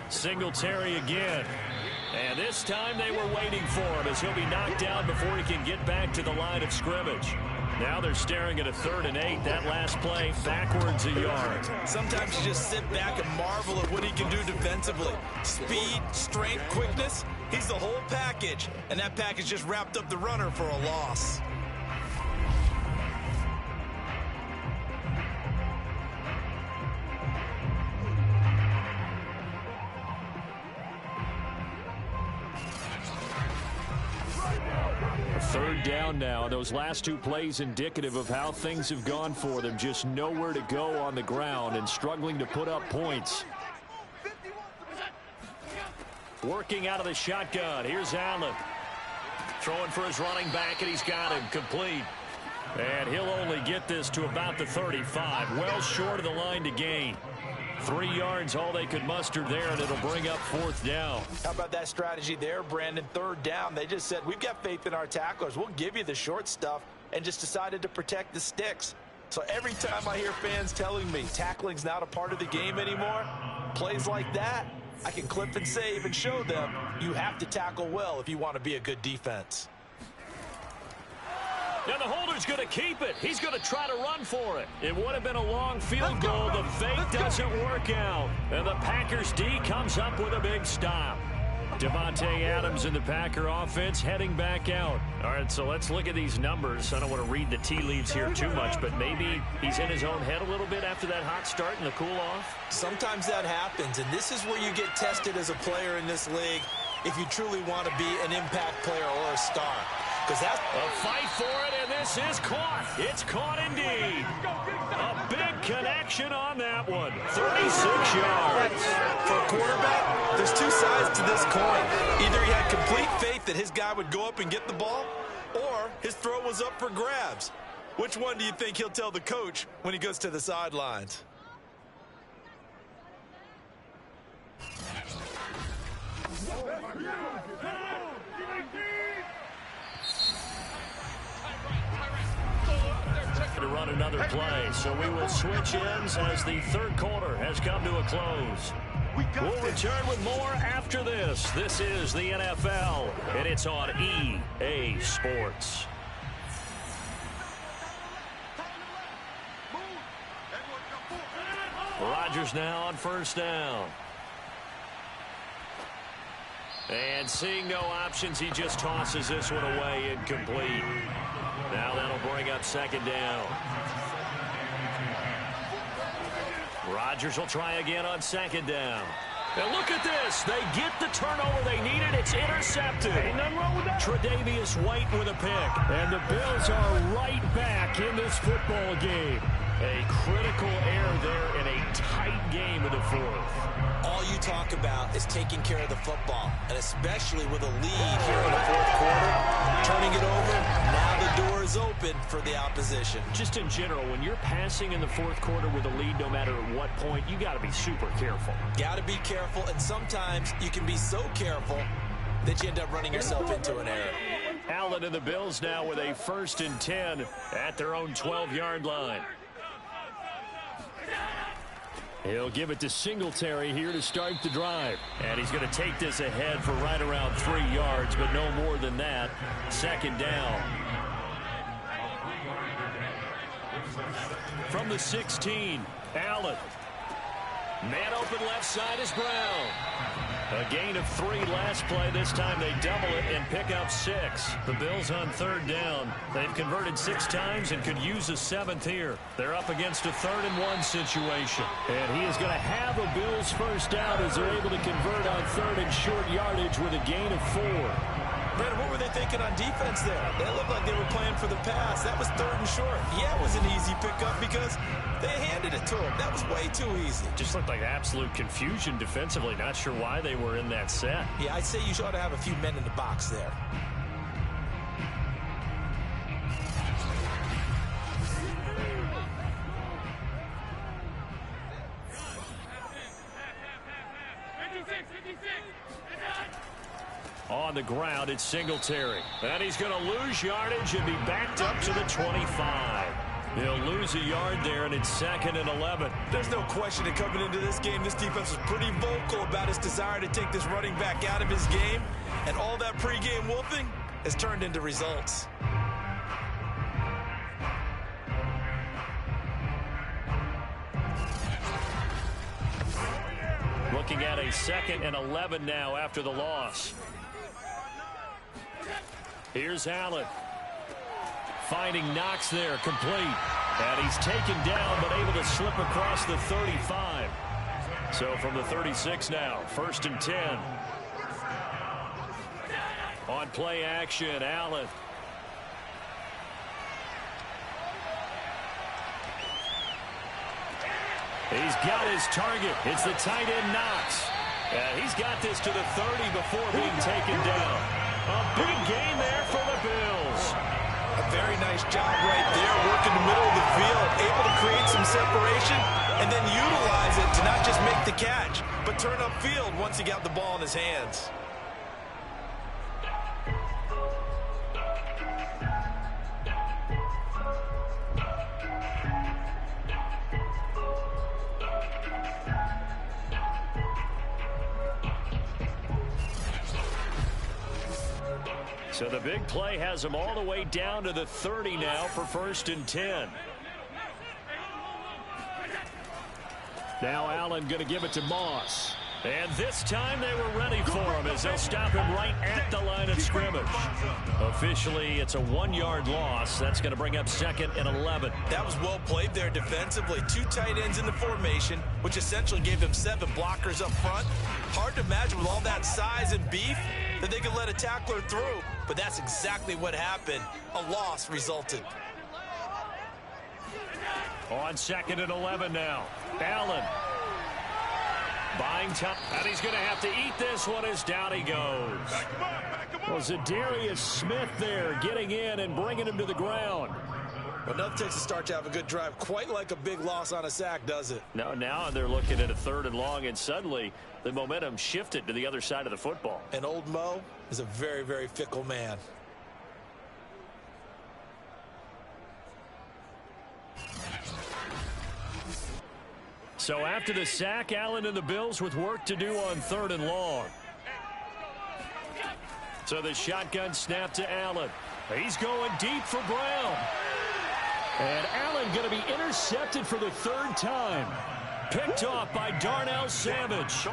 Singletary again. And this time they were waiting for him as he'll be knocked down before he can get back to the line of scrimmage. Now they're staring at a 3rd and 8. That last play backwards a yard. Sometimes you just sit back and marvel at what he can do defensively. Speed, strength, quickness. He's the whole package. And that package just wrapped up the runner for a loss. Third down now. Those last 2 plays indicative of how things have gone for them. Just nowhere to go on the ground and struggling to put up points. Working out of the shotgun. Here's Allen. Throwing for his running back, and he's got him complete. And he'll only get this to about the 35. Well short of the line to gain. 3 yards, all they could muster there, and it'll bring up 4th down. How about that strategy there, Brandon? 3rd down, they just said, we've got faith in our tacklers. We'll give you the short stuff, and just decided to protect the sticks. So every time I hear fans telling me tackling's not a part of the game anymore, plays like that, I can clip and save and show them you have to tackle well if you want to be a good defense. Now the holder's going to keep it. He's going to try to run for it. It would have been a long field goal. The fake doesn't work out. And the Packers D comes up with a big stop. Devontae Adams in the Packer offense heading back out. All right, so let's look at these numbers. I don't want to read the tea leaves here too much, but maybe he's in his own head a little bit after that hot start and the cool-off. Sometimes that happens, and this is where you get tested as a player in this league if you truly want to be an impact player or a star. Because that's a fight for it, and this is caught. It's caught indeed. A big connection on that one. 36 yards. For a quarterback, there's two sides to this coin. Either he had complete faith that his guy would go up and get the ball, or his throw was up for grabs. Which one do you think he'll tell the coach when he goes to the sidelines? To run another play, so we will switch ends as the third quarter has come to a close. We'll return with more after this. This is the NFL, and it's on EA Sports. Rodgers now on first down. And seeing no options, he just tosses this one away, incomplete. Now that'll bring up second down. Rodgers will try again on second down. And look at this. They get the turnover they needed. It's intercepted. Ain't nothing wrong with that. Tre'Davious White with a pick. And the Bills are right back in this football game. A critical error there in a tight game in the fourth. All you talk about is taking care of the football, and especially with a lead here in the fourth quarter, turning it over, now the door is open for the opposition. Just in general, when you're passing in the fourth quarter with a lead, no matter at what point, you got to be super careful. Got to be careful, and sometimes you can be so careful that you end up running yourself into an error. Allen and the Bills now with a 1st and 10 at their own 12-yard line. He'll give it to Singletary here to start the drive. And he's going to take this ahead for right around 3 yards, but no more than that. Second down. From the 16, Allen. Man open left side is Brown. A gain of 3 last play. This time they double it and pick up 6. The Bills on third down. They've converted 6 times and could use a 7th here. They're up against a 3rd and 1 situation. And he is going to have a Bills first down as they're able to convert on 3rd and short yardage with a gain of 4. Brandon, what were they thinking on defense there? They looked like they were playing for the pass. That was 3rd and short. Yeah, it was an easy pickup because they handed it to him. That was way too easy. Just looked like absolute confusion defensively. Not sure why they were in that set. Yeah, I'd say you ought to have a few men in the box there. On the ground, it's Singletary. And he's going to lose yardage and be backed up to the 25. He'll lose a yard there, and it's 2nd and 11. There's no question that coming into this game, this defense was pretty vocal about his desire to take this running back out of his game. And all that pregame wolfing has turned into results. Looking at a 2nd and 11 now after the loss. Here's Allen. Finding Knox there, complete. And he's taken down, but able to slip across the 35. So from the 36 now, 1st and 10. On play action, Allen. He's got his target. It's the tight end Knox. And he's got this to the 30 before being taken down. A big gain there for the Bills. A very nice job right there, working the middle of the field, able to create some separation, and then utilize it to not just make the catch, but turn upfield once he got the ball in his hands. So the big play has them all the way down to the 30 now for 1st and 10. Now Allen going to give it to Moss. And this time they were ready for him as they'll stop him right at the line of scrimmage. Officially, it's a 1-yard loss. That's going to bring up 2nd and 11. That was well played there defensively. 2 tight ends in the formation, which essentially gave them 7 blockers up front. Hard to imagine with all that size and beef that they could let a tackler through. But that's exactly what happened. A loss resulted. On 2nd and 11 now. Allen. Buying time, and he's going to have to eat this one as down he goes. Well, Zadarius Smith there getting in and bringing him to the ground. Well, nothing takes a start to have a good drive quite like a big loss on a sack, does it? No, now they're looking at a 3rd and long, and suddenly the momentum shifted to the other side of the football. And old Mo is a very, very fickle man. So after the sack, Allen and the Bills with work to do on 3rd and long. So the shotgun snap to Allen. He's going deep for Brown. And Allen going to be intercepted for the 3rd time. Picked off by Darnell Savage.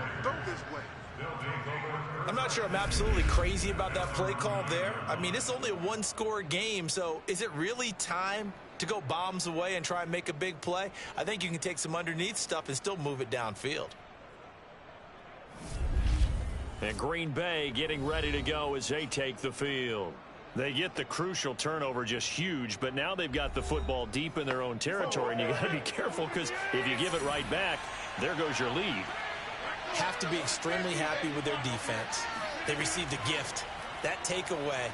I'm not sure I'm absolutely crazy about that play call there. I mean, it's only a 1-score game, so is it really time to go bombs away and try and make a big play? I think you can take some underneath stuff and still move it downfield. And Green Bay getting ready to go as they take the field. They get the crucial turnover, just huge, but now they've got the football deep in their own territory, and you got to be careful because if you give it right back, there goes your lead. Have to be extremely happy with their defense. They received a gift. That takeaway,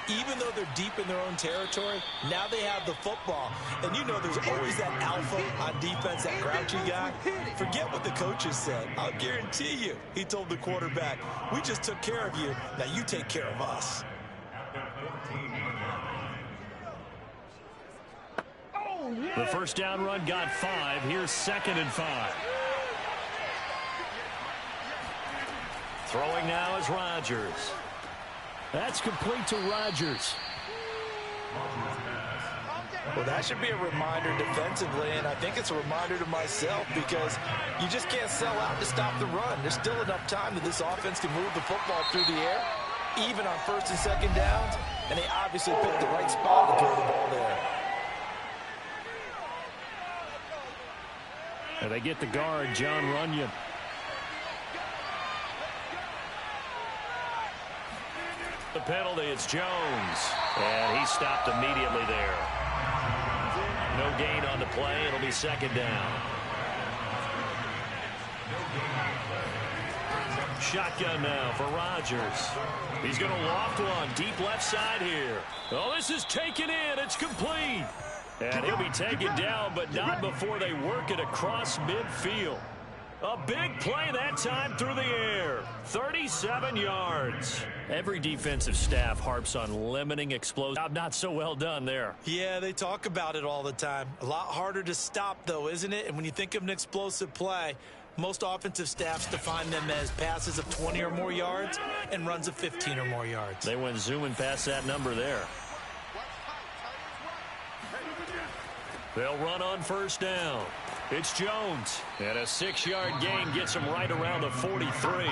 even though they're deep in their own territory, now they have the football. And you know there's always that alpha on defense, that grouchy guy. Forget what the coaches said. I'll guarantee you, he told the quarterback, we just took care of you. Now you take care of us. The first down run got 5. Here's 2nd and 5. Throwing now is Rodgers. That's complete to Rodgers. Well, that should be a reminder defensively, and I think it's a reminder to myself because you just can't sell out to stop the run. There's still enough time that this offense can move the football through the air, even on 1st and 2nd downs, and they obviously picked the right spot to throw the ball there. And they get the guard, John Runyon. The penalty, it's Jones. And he stopped immediately there. No gain on the play. It'll be 2nd down. Shotgun now for Rodgers. He's going to loft one deep left side here. Oh, this is taken in. It's complete. And he'll be taken down, but not before they work it across midfield. A big play that time through the air. 37 yards. Every defensive staff harps on limiting explosive. Not so well done there. Yeah, they talk about it all the time. A lot harder to stop, though, isn't it? And when you think of an explosive play, most offensive staffs define them as passes of 20 or more yards and runs of 15 or more yards. They went zooming past that number there. They'll run on 1st down. It's Jones. And a 6-yard gain gets him right around the 43.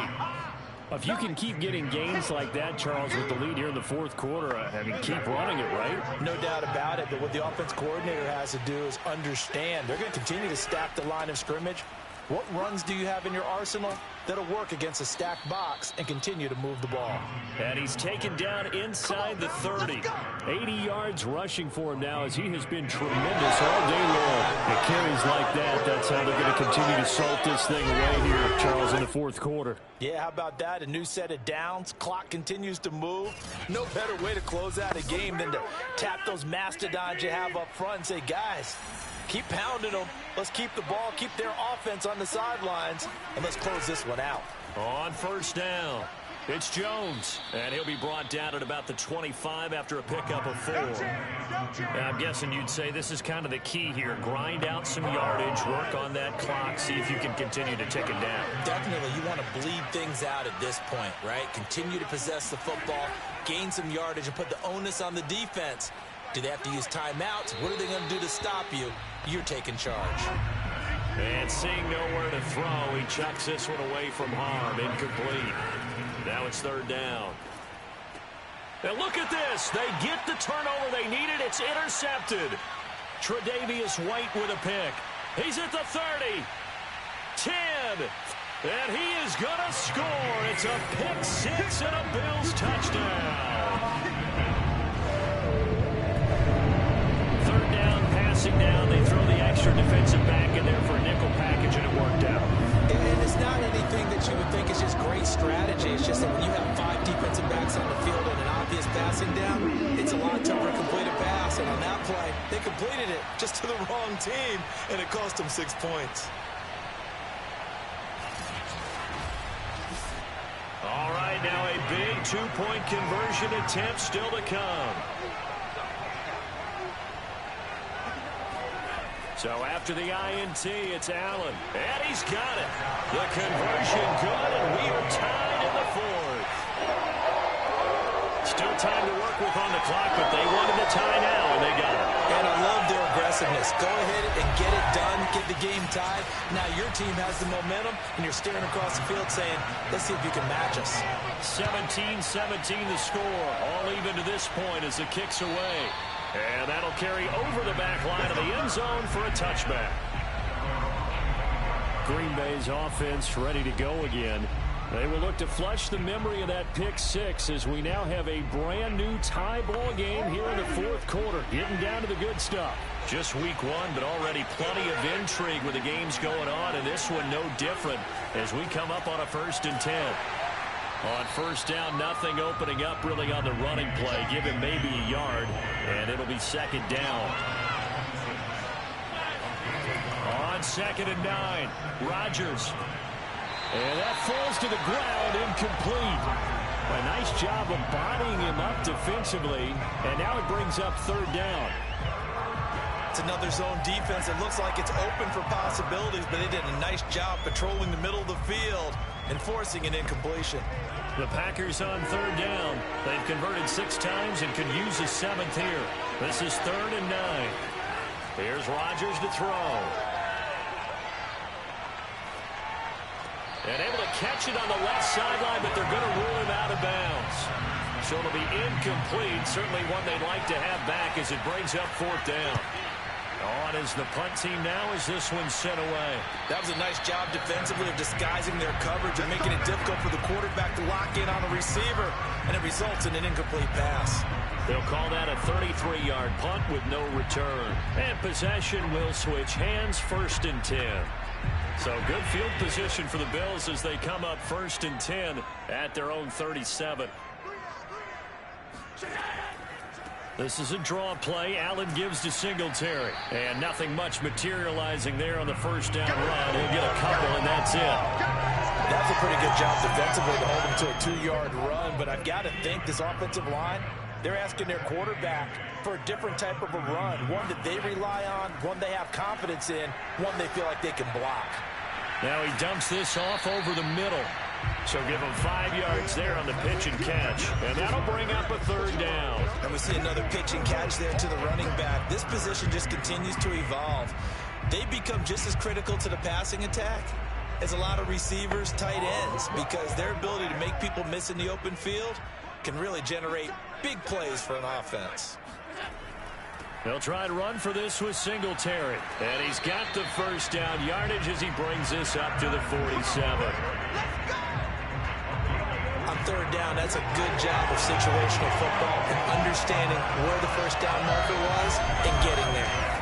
If you can keep getting gains like that, Charles, with the lead here in the 4th quarter, I mean, keep running it, right? No doubt about it, but what the offense coordinator has to do is understand. They're going to continue to stack the line of scrimmage. What runs do you have in your arsenal that'll work against a stacked box and continue to move the ball? And he's taken down inside the 30. 80 yards rushing for him now as he has been tremendous all day long. It carries like that. That's how they're going to continue to salt this thing away here, Charles, in the 4th quarter. Yeah, how about that? A new set of downs. Clock continues to move. No better way to close out a game than to tap those mastodons you have up front and say, guys, keep pounding them. Let's keep the ball, keep their offense on the sidelines, and let's close this one out. On 1st down, It's Jones, and he'll be brought down at about the 25 after a pickup of 4. I'm guessing you'd say this is kind of the key here. Grind out some yardage, work on that clock, see if you can continue to tick it down. Definitely, you want to bleed things out at this point, right? Continue to possess the football, gain some yardage, and put the onus on the defense. Do they have to use timeouts? What are they going to do to stop you? You're taking charge. And seeing nowhere to throw, he chucks this one away from harm, incomplete. Now it's 3rd down. And look at this. They get the turnover they needed. It's intercepted. Tre'Davious White with a pick. He's at the 30. 10. And he is going to score. It's a pick 6 and a Bills touchdown. 3rd down, passing down. They throw the extra defensive back in there for a nickel package, and it worked out. And it's not anything that you would think is just great strategy. It's just that when you have 5 defensive backs on the field and an obvious passing down, it's a lot tougher to complete a pass. And on that play, they completed it just to the wrong team, and it cost them 6 points. All right, now a big 2-point conversion attempt still to come. So after the INT, it's Allen. And he's got it. The conversion good, and we are tied in the 4th. Still time to work with on the clock, but they wanted the tie now, and they got it. And I love their aggressiveness. Go ahead and get it done, get the game tied. Now your team has the momentum, and you're staring across the field saying, let's see if you can match us. 17-17 the score. All even to this point as the kick's away. And that'll carry over the back line of the end zone for a touchback. Green Bay's offense ready to go again. They will look to flush the memory of that pick 6 as we now have a brand new tie ball game here in the 4th quarter. Getting down to the good stuff. Just week 1, but already plenty of intrigue with the games going on, and this one no different as we come up on a 1st and 10. On 1st down, nothing opening up really on the running play. Give him maybe a yard, and it'll be 2nd down. On 2nd and 9, Rodgers. And that falls to the ground, incomplete. A nice job of bodying him up defensively, and now it brings up 3rd down. It's another zone defense. It looks like it's open for possibilities, but they did a nice job patrolling the middle of the field and forcing an incompletion. The Packers on 3rd down. They've converted 6 times and can use a 7th here. This is 3rd and 9. Here's Rodgers to throw. And able to catch it on the left sideline, but they're going to rule him out of bounds. So it'll be incomplete. Certainly one they'd like to have back as it brings up 4th down. On is the punt team now as this one's sent away. That was a nice job defensively of disguising their coverage and making it difficult for the quarterback to lock in on a receiver, and it results in an incomplete pass. They'll call that a 33-yard punt with no return. And possession will switch hands, 1st and 10. So good field position for the Bills as they come up 1st and 10 at their own 37. This is a draw play. Allen gives to Singletary. And nothing much materializing there on the 1st down run. He'll get a couple, and that's it. That's a pretty good job defensively to hold him to a 2-yard run. But I've got to think this offensive line, they're asking their quarterback for a different type of a run. One that they rely on, one they have confidence in, one they feel like they can block. Now he dumps this off over the middle. So give him 5 yards there on the pitch and catch. And that'll bring up a 3rd down. And we see another pitch and catch there to the running back. This position just continues to evolve. They become just as critical to the passing attack as a lot of receivers, tight ends, because their ability to make people miss in the open field can really generate big plays for an offense. They'll try and run for this with Singletary. And he's got the 1st down yardage as he brings this up to the 47. On 3rd down, that's a good job of situational football and understanding where the 1st down marker was and getting there.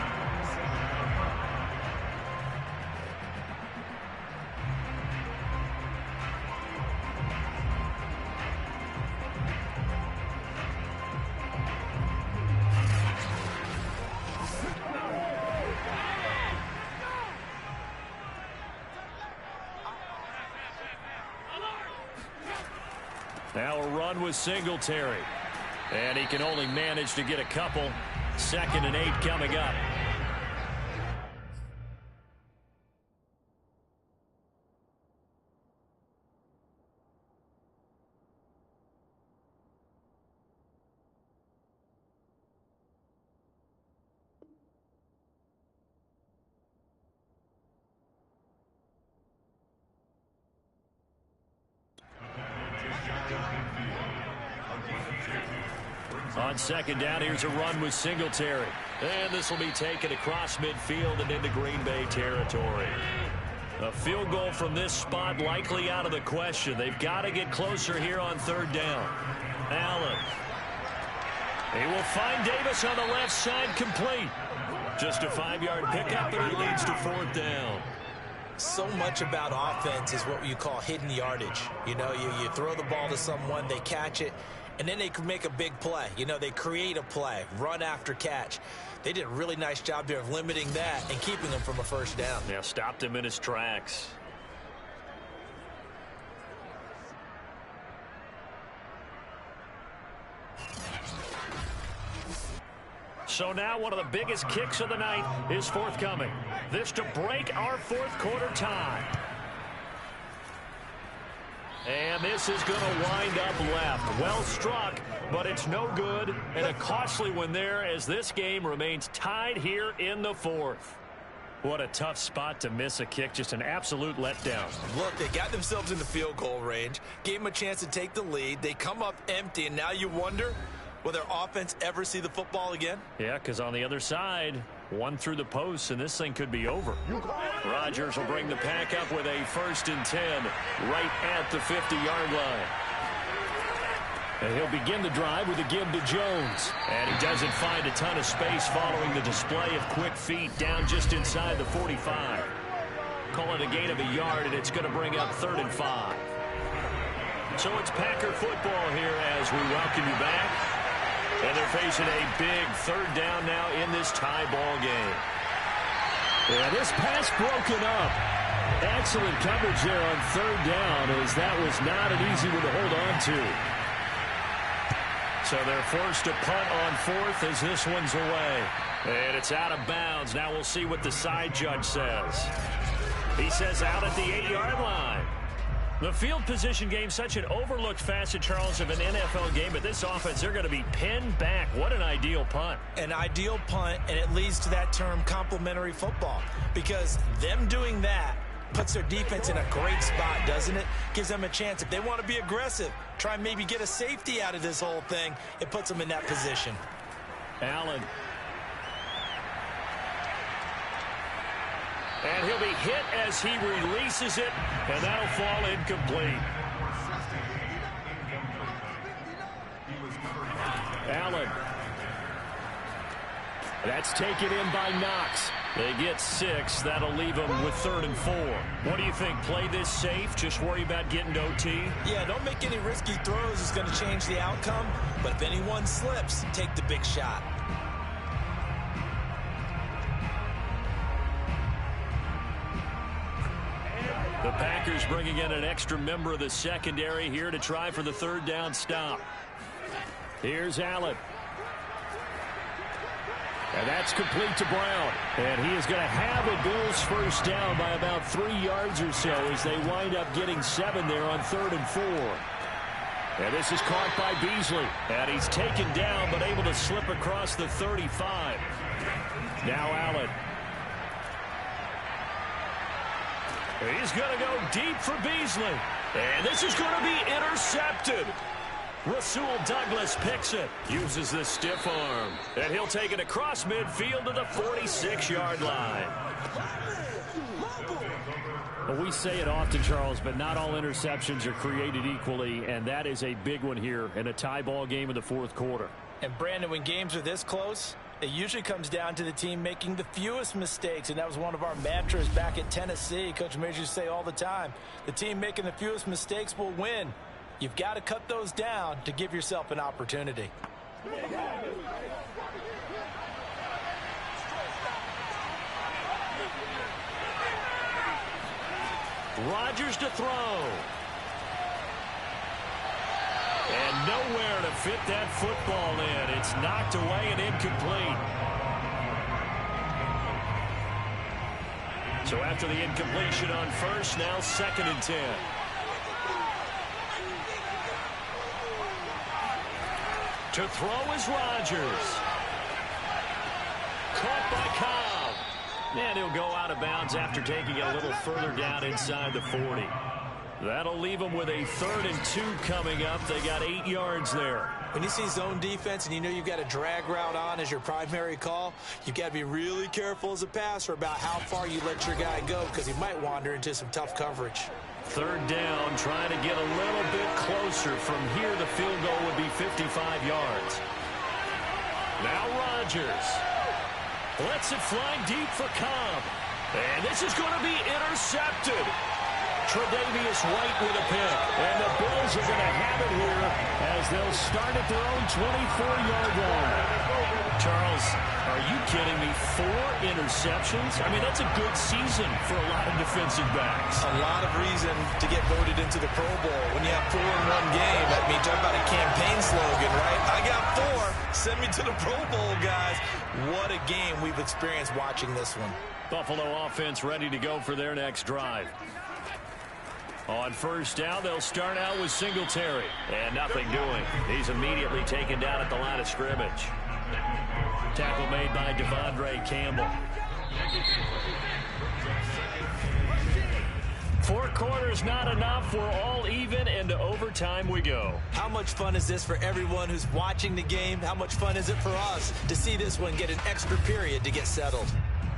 Now a run with Singletary. And he can only manage to get a couple. 2nd and 8 coming up. On 2nd down, here's a run with Singletary. And this will be taken across midfield and into Green Bay territory. A field goal from this spot likely out of the question. They've got to get closer here on 3rd down. Allen. He will find Davis on the left side, complete. Just a 5-yard pickup, and it leads to 4th down. So much about offense is what you call hidden yardage. You know, you throw the ball to someone, they catch it, and then they can make a big play. You know, they create a play, run after catch. They did a really nice job there of limiting that and keeping him from a 1st down. Yeah, stopped him in his tracks. So now one of the biggest kicks of the night is forthcoming. This to break our 4th quarter tie. And this is going to wind up left. Well struck, but it's no good. And a costly one there as this game remains tied here in the 4th. What a tough spot to miss a kick. Just an absolute letdown. Look, they got themselves in the field goal range. Gave them a chance to take the lead. They come up empty, and now you wonder, will their offense ever see the football again? Yeah, because on the other side, one through the post, and this thing could be over. Rodgers will bring the pack up with a 1st and 10 right at the 50-yard line. And he'll begin the drive with a give to Jones. And he doesn't find a ton of space following the display of quick feet down just inside the 45. Call it a gain of a yard, and it's going to bring up 3rd and 5. So it's Packer football here as we welcome you back. And they're facing a big 3rd down now in this tie ball game. Yeah, this pass broken up. Excellent coverage there on 3rd down, as that was not an easy one to hold on to. So they're forced to punt on 4th as this one's away. And it's out of bounds. Now we'll see what the side judge says. He says out at the 8-yard line. The field position game, such an overlooked facet, Charles, of an NFL game. But this offense, they're going to be pinned back. What an ideal punt. An ideal punt, and it leads to that term complementary football. Because them doing that puts their defense in a great spot, doesn't it? Gives them a chance. If they want to be aggressive, try and maybe get a safety out of this whole thing, it puts them in that position. Allen. And he'll be hit as he releases it, and that'll fall incomplete. Allen. That's taken in by Knox. They get 6. That'll leave them with 3rd and 4. What do you think? Play this safe? Just worry about getting to OT? Yeah, don't make any risky throws. It's going to change the outcome. But if anyone slips, take the big shot. The Packers bringing in an extra member of the secondary here to try for the 3rd down stop. Here's Allen. And that's complete to Brown. And he is going to have a Bills 1st down by about 3 yards or so as they wind up getting 7 there on 3rd and 4. And this is caught by Beasley. And he's taken down but able to slip across the 35. Now Allen. He's going to go deep for Beasley. And this is going to be intercepted. Rasul Douglas picks it, uses the stiff arm, and he'll take it across midfield to the 46-yard line. Well, we say it often, Charles, but not all interceptions are created equally, and that is a big one here in a tie ball game in the 4th quarter. And, Brandon, when games are this close, it usually comes down to the team making the fewest mistakes, and that was one of our mantras back at Tennessee. Coach Major used to say all the time, the team making the fewest mistakes will win. You've got to cut those down to give yourself an opportunity. Rodgers to throw. And nowhere to fit that football in. It's knocked away and incomplete. So after the incompletion on first, now 2nd and 10. To throw is Rodgers. Caught by Cobb. And he'll go out of bounds after taking it a little further down inside the 40. That'll leave them with a 3rd and 2 coming up. They got 8 yards there. When you see zone defense and you know you've got a drag route on as your primary call, you've got to be really careful as a passer about how far you let your guy go because he might wander into some tough coverage. 3rd down, trying to get a little bit closer. From here, the field goal would be 55 yards. Now Rodgers lets it fly deep for Cobb. And this is going to be intercepted. Tre'Davious White with a pick. And the Bills are going to have it here as they'll start at their own 24-yard line. Charles, are you kidding me? 4 interceptions? I mean, that's a good season for a lot of defensive backs. A lot of reason to get voted into the Pro Bowl. When you have 4 in one game, I mean, talk about a campaign slogan, right? I got 4. Send me to the Pro Bowl, guys. What a game we've experienced watching this one. Buffalo offense ready to go for their next drive. On first down, they'll start out with Singletary. And nothing doing. He's immediately taken down at the line of scrimmage. Tackle made by Devondre Campbell. 4 quarters not enough. We're all even, and to overtime we go. How much fun is this for everyone who's watching the game? How much fun is it for us to see this one get an extra period to get settled?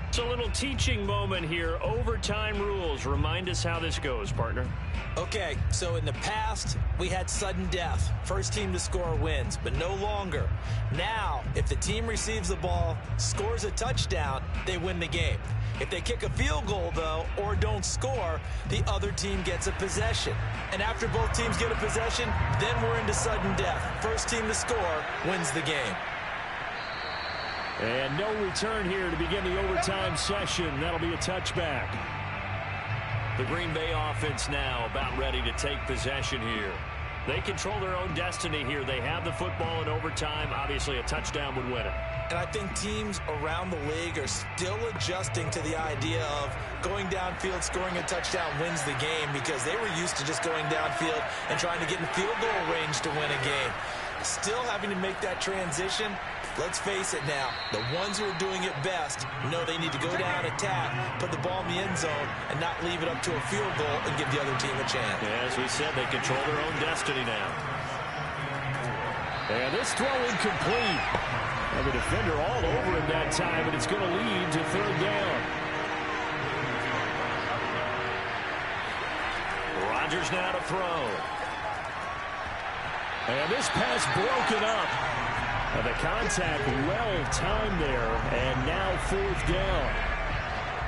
It's a little teaching moment here. Overtime rules. Remind us how this goes, partner. Okay, so in the past, we had sudden death. First team to score wins, but no longer. Now, if the team receives the ball, scores a touchdown, they win the game. If they kick a field goal, though, or don't score, the other team gets a possession. And after both teams get a possession, then we're into sudden death. First team to score wins the game. And no return here to begin the overtime session. That'll be a touchback. The Green Bay offense now about ready to take possession here. They control their own destiny here. They have the football in overtime. Obviously, a touchdown would win it. And I think teams around the league are still adjusting to the idea of going downfield, scoring a touchdown wins the game because they were used to just going downfield and trying to get in field goal range to win a game. Still having to make that transition. Let's face it now, the ones who are doing it best know they need to go down, attack, put the ball in the end zone, and not leave it up to a field goal and give the other team a chance. Yeah, as we said, they control their own destiny now. And this throw incomplete. And the defender all over him that time, and it's going to lead to 3rd down. Rodgers now to throw. And this pass broken up. And the contact well timed there, and now 4th down.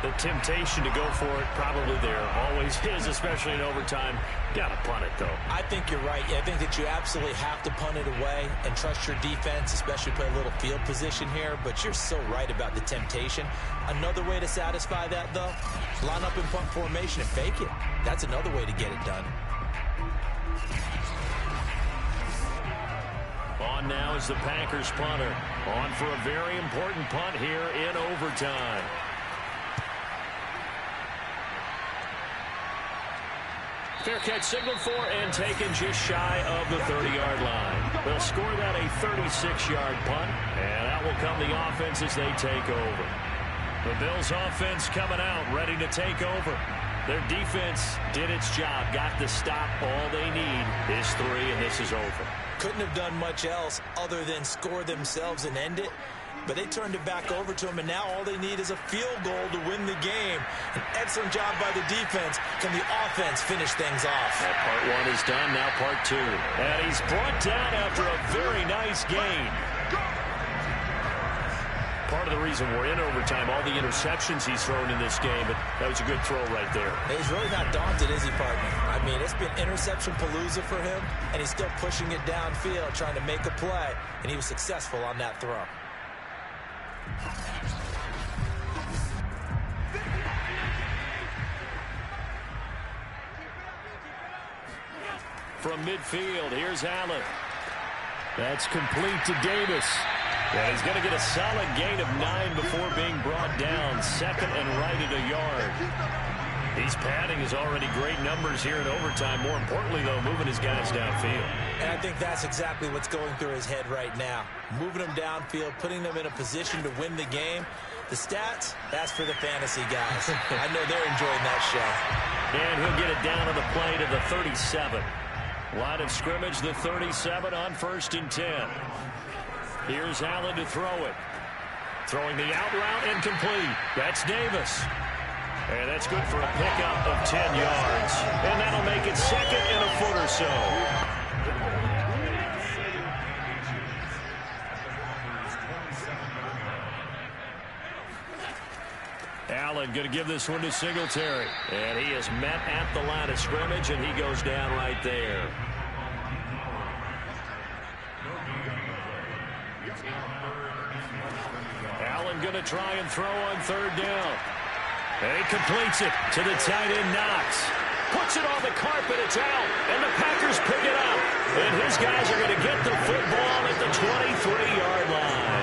The temptation to go for it probably there. Always is, especially in overtime. Got to punt it, though. I think you're right. I think that you absolutely have to punt it away and trust your defense, especially play a little field position here. But you're so right about the temptation. Another way to satisfy that, though, line up in punt formation and fake it. That's another way to get it done. On now is the Packers punter. On for a very important punt here in overtime. Fair catch signaled for and taken just shy of the 30-yard line. They'll score that a 36-yard punt, and that will come the offense as they take over. The Bills offense coming out, ready to take over. Their defense did its job, got the stop. All they need is 3, and this is over. Couldn't have done much else other than score themselves and end it. But they turned it back over to him, and now all they need is a field goal to win the game. An excellent job by the defense. Can the offense finish things off? Well, part 1 is done, now part 2. And he's brought down after a very nice gain. Part of the reason we're in overtime, all the interceptions he's thrown in this game, but that was a good throw right there. He's really not daunted, is he, partner? I mean, it's been interception palooza for him, and he's still pushing it downfield, trying to make a play, and he was successful on that throw. from midfield. Here's Allen. That's complete to Davis. And he's going to get a solid gain of 9 before being brought down. Second and right at a yard. He's padding his already great numbers here in overtime. More importantly, though, moving his guys downfield. And I think that's exactly what's going through his head right now. Moving them downfield, putting them in a position to win the game. The stats, that's for the fantasy guys. I know they're enjoying that show. And he'll get it down to the play to the 37. Line of scrimmage, the 37 on 1st and 10. Here's Allen to throw it. Throwing the out route incomplete. That's Davis. And that's good for a pickup of 10 yards. And that'll make it second and a foot or so. Allen going to give this one to Singletary. And he is met at the line of scrimmage, and he goes down right there. Allen going to try and throw on 3rd down. And he completes it to the tight end, Knox. Puts it on the carpet, it's out, and the Packers pick it up. And his guys are going to get the football at the 23-yard line.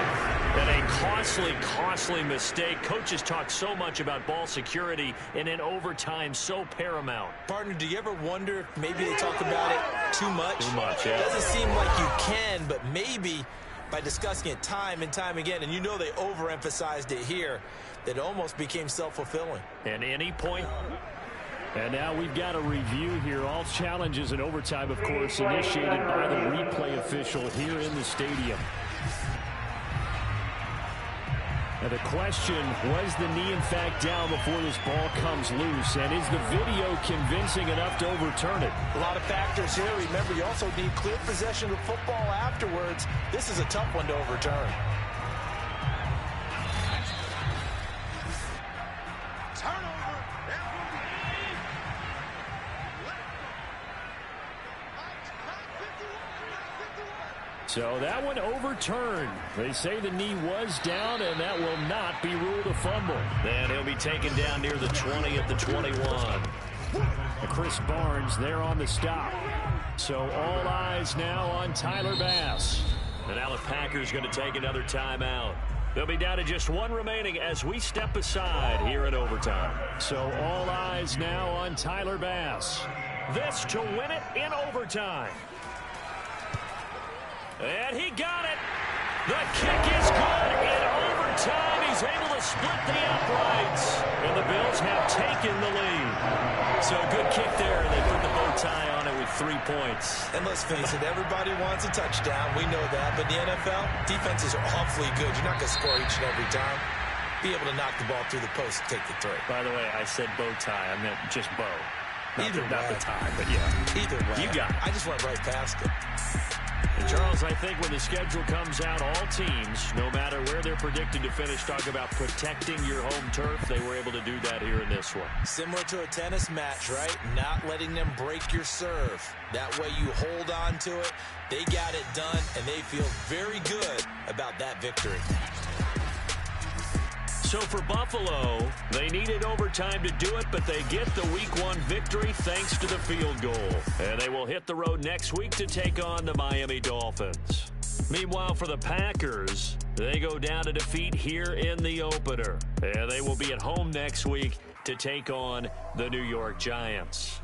And a costly mistake. Coaches talk so much about ball security, and in overtime, so paramount. Partner, do you ever wonder if maybe they talk about it too much? Too much, yeah. It doesn't seem like you can, but maybe by discussing it time and time again, and you know they overemphasized it here, that almost became self-fulfilling. And any point. And now we've got a review here. All challenges in overtime, of course, initiated by the replay official here in the stadium. Now the question, was the knee in fact down before this ball comes loose? And is the video convincing enough to overturn it? A lot of factors here. Remember, you also need clear possession of football afterwards. This is a tough one to overturn. So that one overturned. They say the knee was down, and that will not be ruled a fumble. Then he'll be taken down near the 20 at the 21. Chris Barnes there on the stop. So all eyes now on Tyler Bass. And now the Packers going to take another timeout. They'll be down to just one remaining as we step aside here in overtime. So all eyes now on Tyler Bass. This to win it in overtime. And he got it. The kick is good in overtime. He's able to split the uprights. And the Bills have taken the lead. So a good kick there. They put the bow tie on it with 3 points. And let's face it, everybody wants a touchdown. We know that. But the NFL, defenses are awfully good. You're not going to score each and every time. Be able to knock the ball through the post and take the throw. By the way, I said bow tie. I meant just bow. Not the tie, but yeah. Either way. You got it. I just went right past it. And Charles, I think when the schedule comes out, all teams, no matter where they're predicted to finish, talk about protecting your home turf. They were able to do that here in this one. Similar to a tennis match, right? Not letting them break your serve. That way you hold on to it. They got it done, and they feel very good about that victory. So for Buffalo, they needed overtime to do it, but they get the Week 1 victory thanks to the field goal. And they will hit the road next week to take on the Miami Dolphins. Meanwhile, for the Packers, they go down to defeat here in the opener. And they will be at home next week to take on the New York Giants.